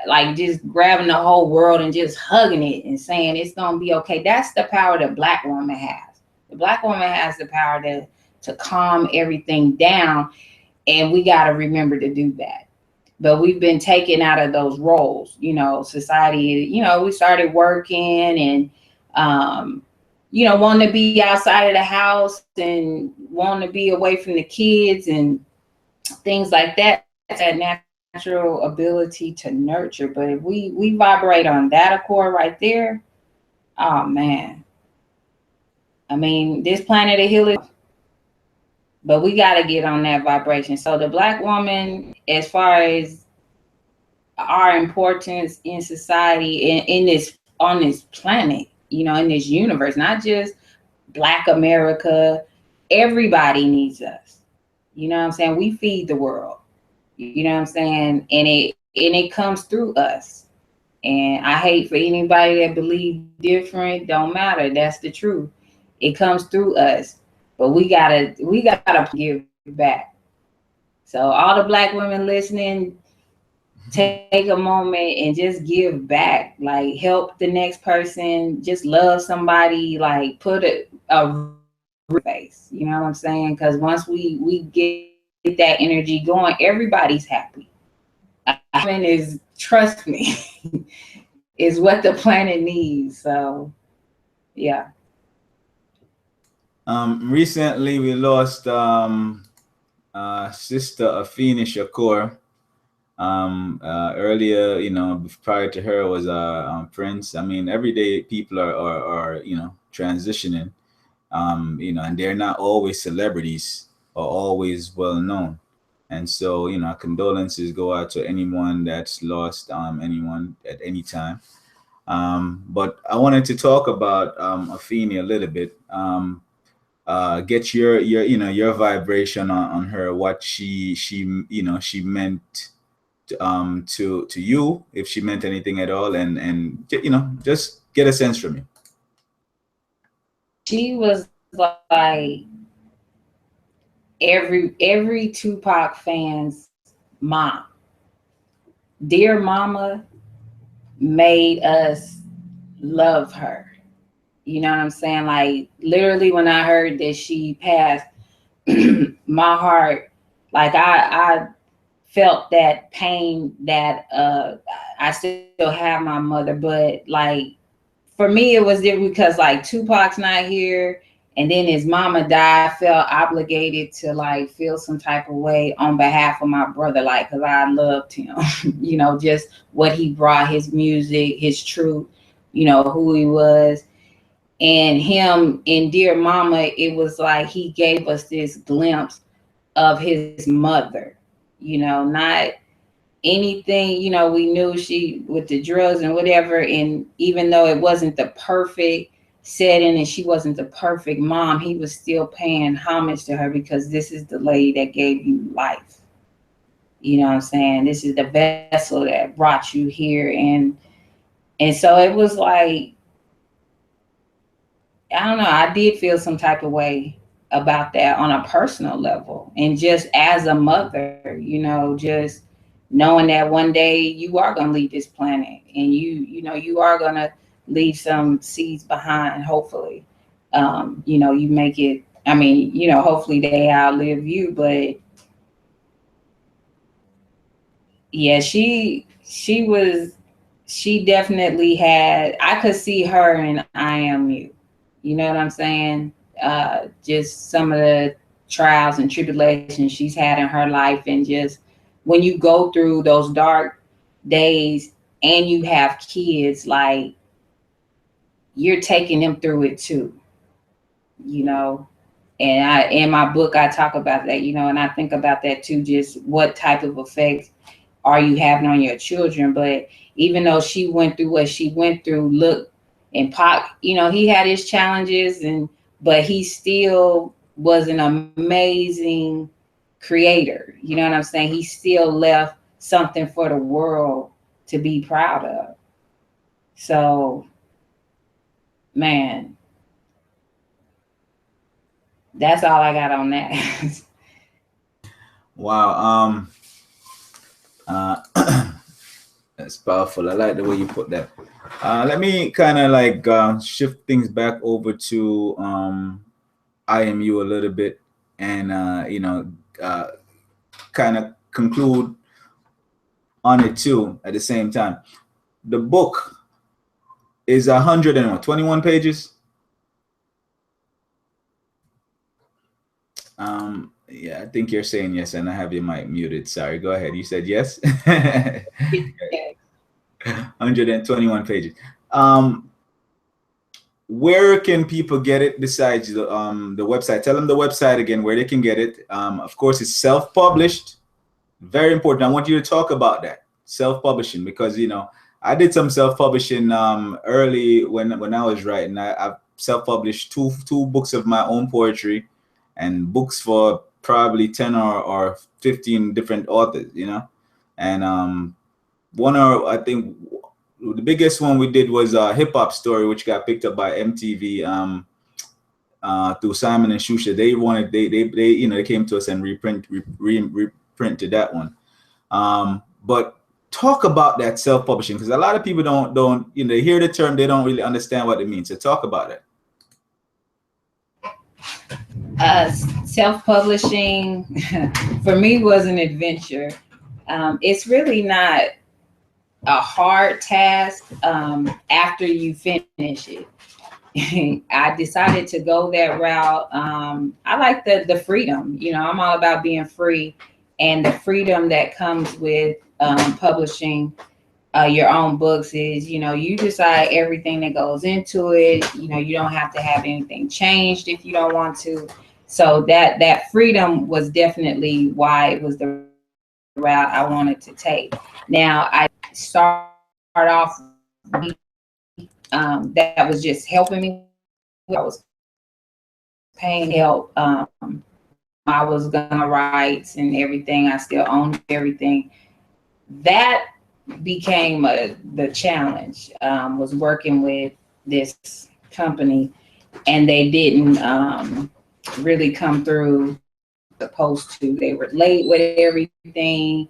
[SPEAKER 2] like, just grabbing the whole world and just hugging it and saying it's gonna be okay. That's the power the Black woman has. The Black woman has the power to calm everything down, and we got to remember to do that. But we've been taken out of those roles. Society, we started working and wanting to be outside of the house and wanting to be away from the kids and things like that. It's that natural ability to nurture. But if we vibrate on that accord right there, oh man, I mean, this planet of healing, but we got to get on that vibration. So the Black woman, as far as our importance in society, in this, on this planet, in this universe, not just Black America, everybody needs us. What I'm saying? We feed the world. What I'm saying? And it comes through us. And I hate for anybody that believe different. Don't matter. That's the truth. It comes through us. But we gotta give back. So all the Black women listening, take a moment and just give back. Like, help the next person. Just love somebody. Like, put a face. What I'm saying? Because once we get that energy going, everybody's happy. Is, trust me, is what the planet needs. So, yeah.
[SPEAKER 1] Recently we lost Sister Afeni Shakur. Earlier, prior to her was Prince. I mean, every day people are transitioning, and they're not always celebrities or always well known. And so, you know, condolences go out to anyone that's lost anyone at any time. But I wanted to talk about Afeni a little bit. Get your you know your vibration on her, what she you know she meant to you, if she meant anything at all, and you know, just get a sense from you.
[SPEAKER 2] She was like every Tupac fan's mom. Dear Mama made us love her. You know what I'm saying? Like literally when I heard that she passed, my heart, like I felt that pain that I still have my mother, but like for me it was different because like Tupac's not here and then his mama died. I felt obligated to like feel some type of way on behalf of my brother, like because I loved him. You know, just what he brought, his music, his truth, you know, who he was. And him in Dear Mama, it was like he gave us this glimpse of his mother, you know, not anything, you know, we knew she with the drugs and whatever. And even though it wasn't the perfect setting and she wasn't the perfect mom, he was still paying homage to her because this is the lady that gave you life. You know what I'm saying? This is the vessel that brought you here. And so it was like, I don't know, I did feel some type of way about that on a personal level. And just as a mother, you know, just knowing that one day you are going to leave this planet and you know, you are going to leave some seeds behind, hopefully. You know, you make it, I mean, you know, hopefully they outlive you, but yeah, she definitely had, I could see her in I Am You. You know what I'm saying? Just some of the trials and tribulations she's had in her life, and just when you go through those dark days and you have kids, like you're taking them through it too, you know. And I, in my book, I talk about that, you know, and I think about that too, just what type of effects are you having on your children. But even though she went through what she went through, look, and Pac, you know, he had his challenges, and but he still was an amazing creator. You know what I'm saying? He still left something for the world to be proud of. So, man, that's all I got on that.
[SPEAKER 1] Wow. Uh, that's powerful. I like the way you put that. Let me kind of like shift things back over to IMU a little bit, and you know, kind of conclude on it too at the same time. The book is 121 pages. Yeah, I think you're saying yes, and I have your mic muted. Sorry, go ahead. You said yes. 121 pages. Where can people get it besides the website? Tell them the website again where they can get it. Of course, it's self-published. Very important. I want you to talk about that self-publishing, because you know I did some self-publishing early when I was writing. I've self-published two books of my own poetry, and books for probably 10 or 15 different authors. You know, and one, or I think the biggest one we did was a hip hop story, which got picked up by MTV through Simon and Shusha. They wanted they you know they came to us and reprinted that one. But talk about that self-publishing, because a lot of people don't you know, they hear the term, they don't really understand what it means. So talk about it.
[SPEAKER 2] Self-publishing for me was an adventure. It's really not a hard task after you finish it. I decided to go that route. I like the freedom. You know, I'm all about being free, and the freedom that comes with publishing your own books is, you know, you decide everything that goes into it. You know, you don't have to have anything changed if you don't want to. So that freedom was definitely why it was the route I wanted to take. Now I start off that was just helping me. I was paying help. I was gonna rights and everything. I still owned everything. That became the challenge. Was working with this company, and they didn't really come through supposed to. They were late with everything.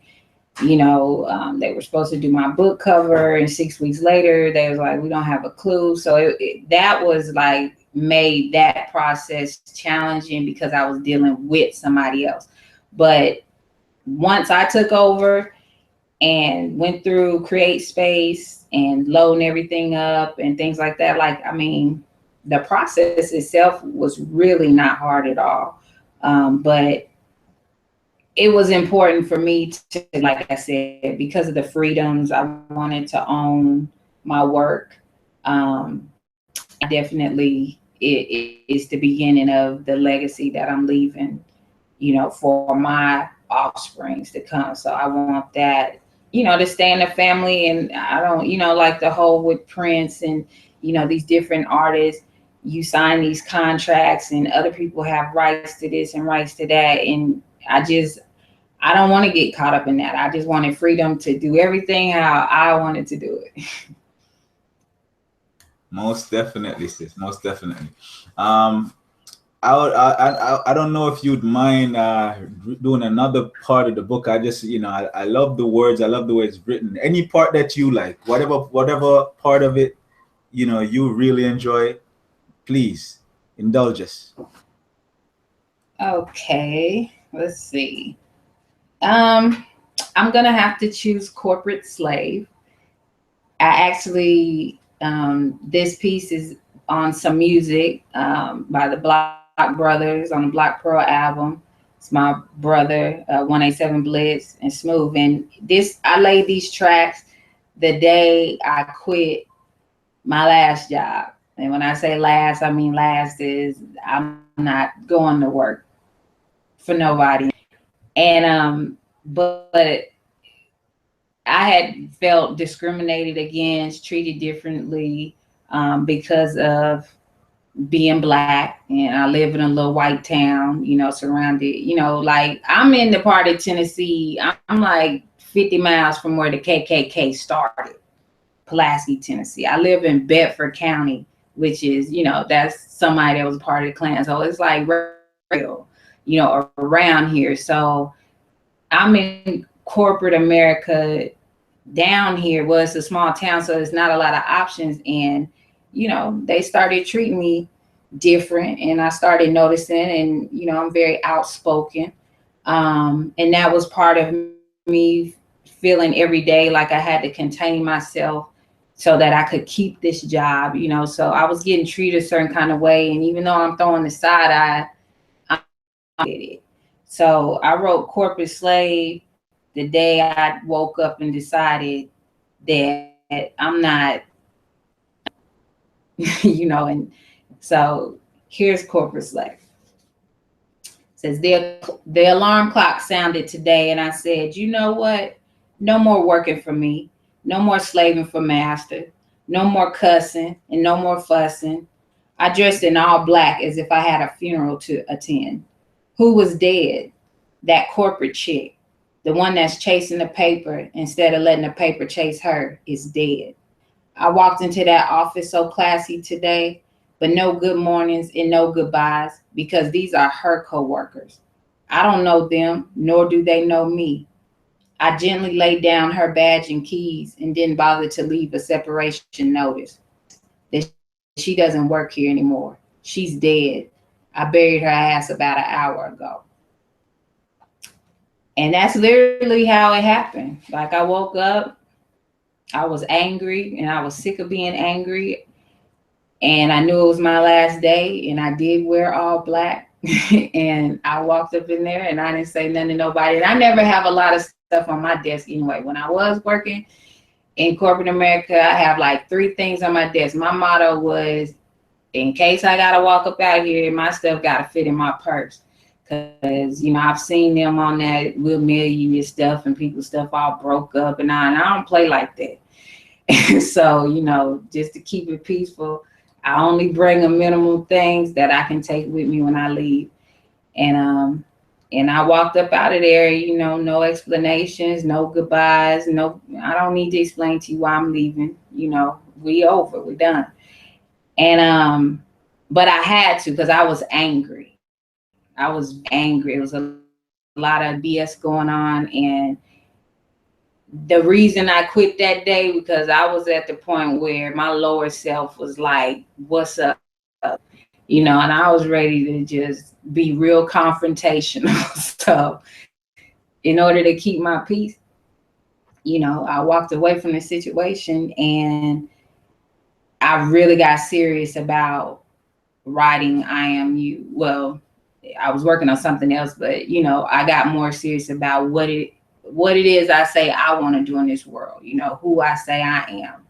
[SPEAKER 2] They were supposed to do my book cover, and 6 weeks later, they was like, we don't have a clue. So that was like made that process challenging because I was dealing with somebody else. But once I took over and went through Create Space and loading everything up and things like that, the process itself was really not hard at all. But it was important for me to, like I said, because of the freedoms, I wanted to own my work. Definitely, it is the beginning of the legacy that I'm leaving, for my offsprings to come. So I want that, to stay in the family. And I don't, like the whole with Prince and, these different artists, you sign these contracts and other people have rights to this and rights to that. And I don't want to get caught up in that. I just wanted freedom to do everything how I wanted to do it.
[SPEAKER 1] Most definitely, sis. Most definitely. I don't know if you'd mind doing another part of the book. I just, I love the words. I love the way it's written. Any part that you like, whatever part of it, you really enjoy, please indulge us.
[SPEAKER 2] Okay, let's see. I'm gonna have to choose Corporate Slave. I actually, this piece is on some music by the Block Brothers on the Block Pearl album. It's my brother, 187 Blitz and Smooth. And I laid these tracks the day I quit my last job. And when I say last, I mean last is I'm not going to work for nobody. And but I had felt discriminated against, treated differently because of being Black, and I live in a little white town, surrounded, like I'm in the part of Tennessee. I'm like 50 miles from where the KKK started, Pulaski, Tennessee. I live in Bedford County, which is, that's somebody that was part of the Klan. So it's like real, around here. So I'm in corporate America down here. Well, it's a small town, so there's not a lot of options. And, they started treating me different, and I started noticing, and, I'm very outspoken. And that was part of me feeling every day like I had to contain myself so that I could keep this job, so I was getting treated a certain kind of way. And even though I'm throwing the side eye, I did it. So I wrote Corporate Slave the day I woke up and decided that I'm not, and so here's Corporate Slave. It says, the alarm clock sounded today, and I said, you know what? No more working for me. No more slaving for master. No more cussing and no more fussing. I dressed in all black as if I had a funeral to attend. Who was dead? That corporate chick. The one that's chasing the paper instead of letting the paper chase her is dead. I walked into that office so classy today, but no good mornings and no goodbyes, because these are her coworkers. I don't know them, nor do they know me. I gently laid down her badge and keys and didn't bother to leave a separation notice that she doesn't work here anymore. She's dead. I buried her ass about an hour ago. And that's literally how it happened. Like, I woke up, I was angry, and I was sick of being angry. And I knew it was my last day, and I did wear all black. And I walked up in there, and I didn't say nothing to nobody. And I never have a lot of stuff on my desk anyway. When I was working in corporate America, I have like 3 things on my desk. My motto was, in case I gotta walk up out here, my stuff gotta fit in my purse. Cause you know, I've seen them on that "we'll mail you your stuff" and people's stuff all broke up, and I don't play like that. So, you know, just to keep it peaceful, I only bring a minimum things that I can take with me when I leave. And I walked up out of there, you know, no explanations, no goodbyes, no, I don't need to explain to you why I'm leaving. You know, we over, we done. And but I had to, because I was angry. I was angry. It was a lot of BS going on. And the reason I quit that day, because I was at the point where my lower self was like, what's up? You know, and I was ready to just be real confrontational. So in order to keep my peace, you know, I walked away from the situation, and I really got serious about writing I Am You. Well, I was working on something else, but you know, I got more serious about what it is I say I want to do in this world, you know, who I say I am.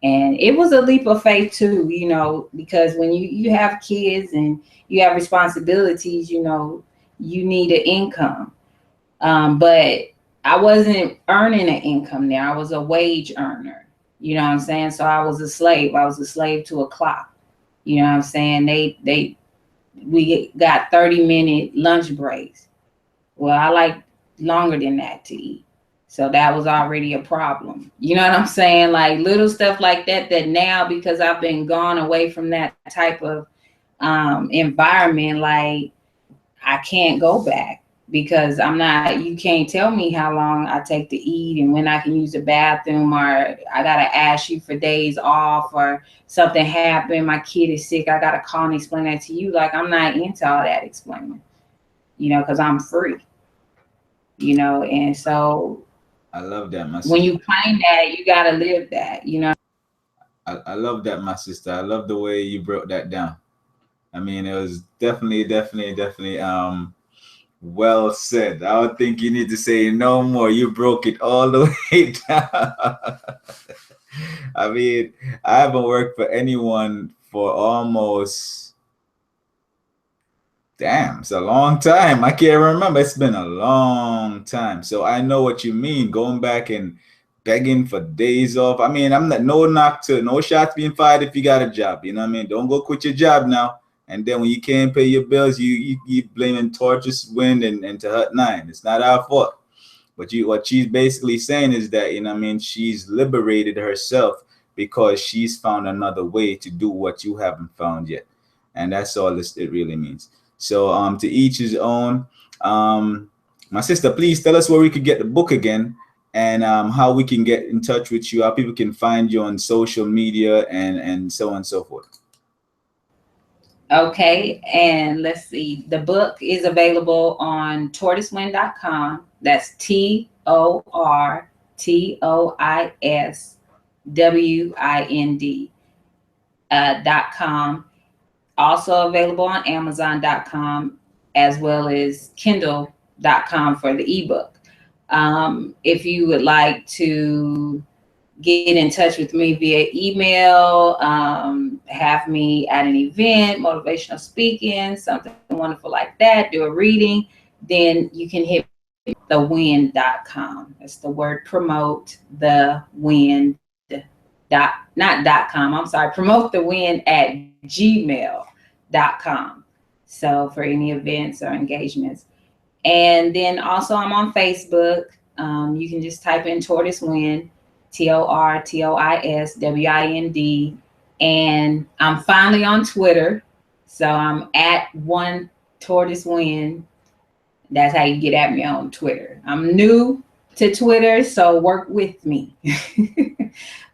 [SPEAKER 2] And it was a leap of faith too, you know, because when you have kids and you have responsibilities, you know, you need an income. But I wasn't earning an income there. I was a wage earner. You know what I'm saying? So I was a slave. I was a slave to a clock. You know what I'm saying? We got 30-minute lunch breaks. Well, I like longer than that to eat. So that was already a problem. You know what I'm saying? Like little stuff like that, that now, because I've been gone away from that type of environment, like I can't go back, because you can't tell me how long I take to eat and when I can use the bathroom, or I got to ask you for days off, or something happened, my kid is sick, I got to call and explain that to you. Like, I'm not into all that explaining, you know, because I'm free, you know. And so
[SPEAKER 1] I love that, my
[SPEAKER 2] when
[SPEAKER 1] sister.
[SPEAKER 2] you claim that, you got to live that, you know.
[SPEAKER 1] I love that, my sister. I love the way you broke that down. I mean, it was definitely well said. I don't think you need to say no more. You broke it all the way down. I mean, I haven't worked for anyone for almost, damn, it's a long time. I can't remember. It's been a long time. So I know what you mean. Going back and begging for days off. I mean, I'm not, no knock to, no shots being fired if you got a job. You know what I mean? Don't go quit your job now. And then when you can't pay your bills, you blaming TORTOISWIND and to Hut 9. It's not our fault. But what she's basically saying is that, you know what I mean, she's liberated herself because she's found another way to do what you haven't found yet. And that's all it really means. So to each his own. My sister, please tell us where we could get the book again, and how we can get in touch with you, how people can find you on social media, and so on and so forth.
[SPEAKER 2] Okay, and let's see. The book is available on tortoisewind.com. That's TORTOISWIND.com. Also available on Amazon.com, as well as Kindle.com for the ebook. If you would like to get in touch with me via email, have me at an event, motivational speaking, something wonderful like that, do a reading, then you can hit TheWind.com. That's the word promote, the wind not .com, I'm sorry, promote the wind at gmail.com. So for any events or engagements. And then also I'm on Facebook. You can just type in Tortoise Wind, TORTOISWIND. And I'm finally on Twitter. So I'm at one Tortoise Wind. That's how you get at me on Twitter. I'm new to Twitter, so work with me.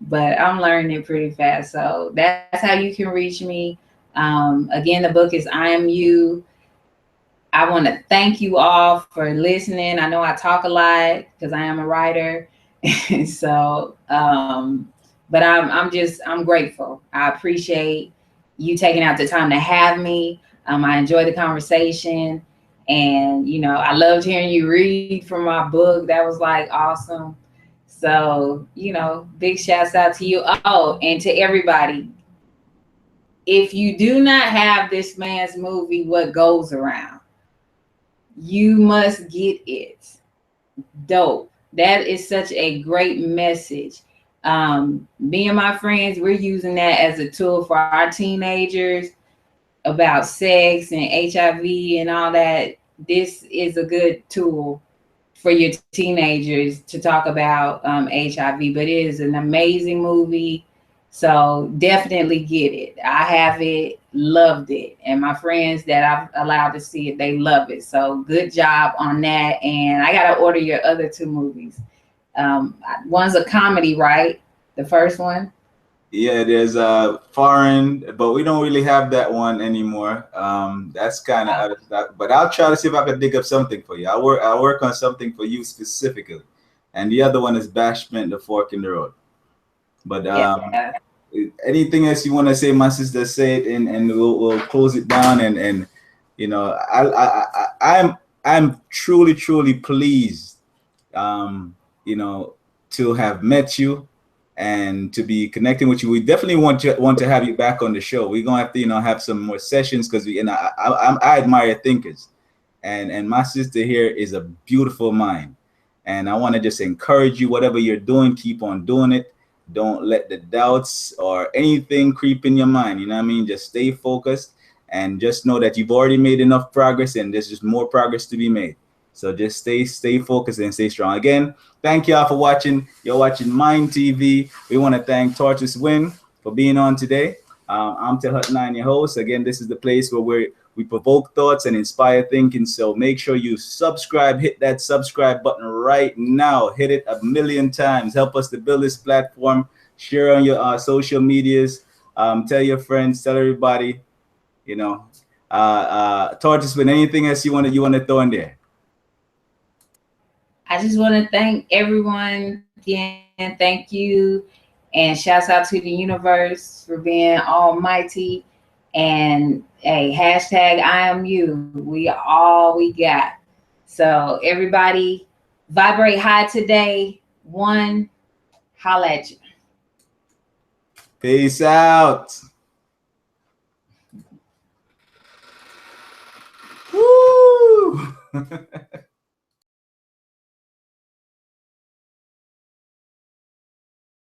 [SPEAKER 2] But I'm learning it pretty fast. So that's how you can reach me. Again, the book is I Am You. I want to thank you all for listening. I know I talk a lot because I am a writer. So, but I'm grateful. I appreciate you taking out the time to have me. I enjoy the conversation, and you know, I loved hearing you read from my book. That was like awesome. So, you know, big shouts out to you. Oh, and to everybody, if you do not have this man's movie, What Goes Around, you must get it. Dope. That is such a great message. Me and my friends, we're using that as a tool for our teenagers about sex and HIV and all that. This is a good tool for your teenagers to talk about HIV, but it is an amazing movie. So definitely get it. I have it, loved it. And my friends that I've allowed to see it, they love it. So good job on that. And I got to order your other two movies. One's a comedy, right? The first one.
[SPEAKER 1] Yeah, there's foreign, but we don't really have that one anymore. That's kind of
[SPEAKER 2] Uh,
[SPEAKER 1] out of stock. But I'll try to see if I can dig up something for you. I'll work on something for you specifically. And the other one is Bashment, the Fork in the Road. But
[SPEAKER 2] yeah.
[SPEAKER 1] anything else you want to say, my sister, say it, and we'll close it down. And you know, I'm truly truly pleased, um, you know, to have met you and to be connecting with you. We definitely want to have you back on the show. We're gonna have to, have some more sessions because we, I admire thinkers, and my sister here is a beautiful mind, and I want to just encourage you. Whatever you're doing, keep on doing it. Don't let the doubts or anything creep in your mind. You know what I mean? Just stay focused and just know that you've already made enough progress, and there's just more progress to be made. So just stay focused and stay strong. Again, thank y'all for watching. You're watching Mind TV. We want to thank TORTOISWIND for being on today. I'm M9NDtv, your host. Again, this is the place where we provoke thoughts and inspire thinking. So make sure you subscribe. Hit that subscribe button right now. Hit it a million times. Help us to build this platform. Share on your social medias. Tell your friends. Tell everybody. You know, TORTOISWIND. Anything else you want to throw in there?
[SPEAKER 2] I just want to thank everyone again. Thank you. And shouts out to the universe for being almighty. And hey, hashtag I am you. We are all we got. So everybody vibrate high today. One, holla at you.
[SPEAKER 1] Peace out. Woo!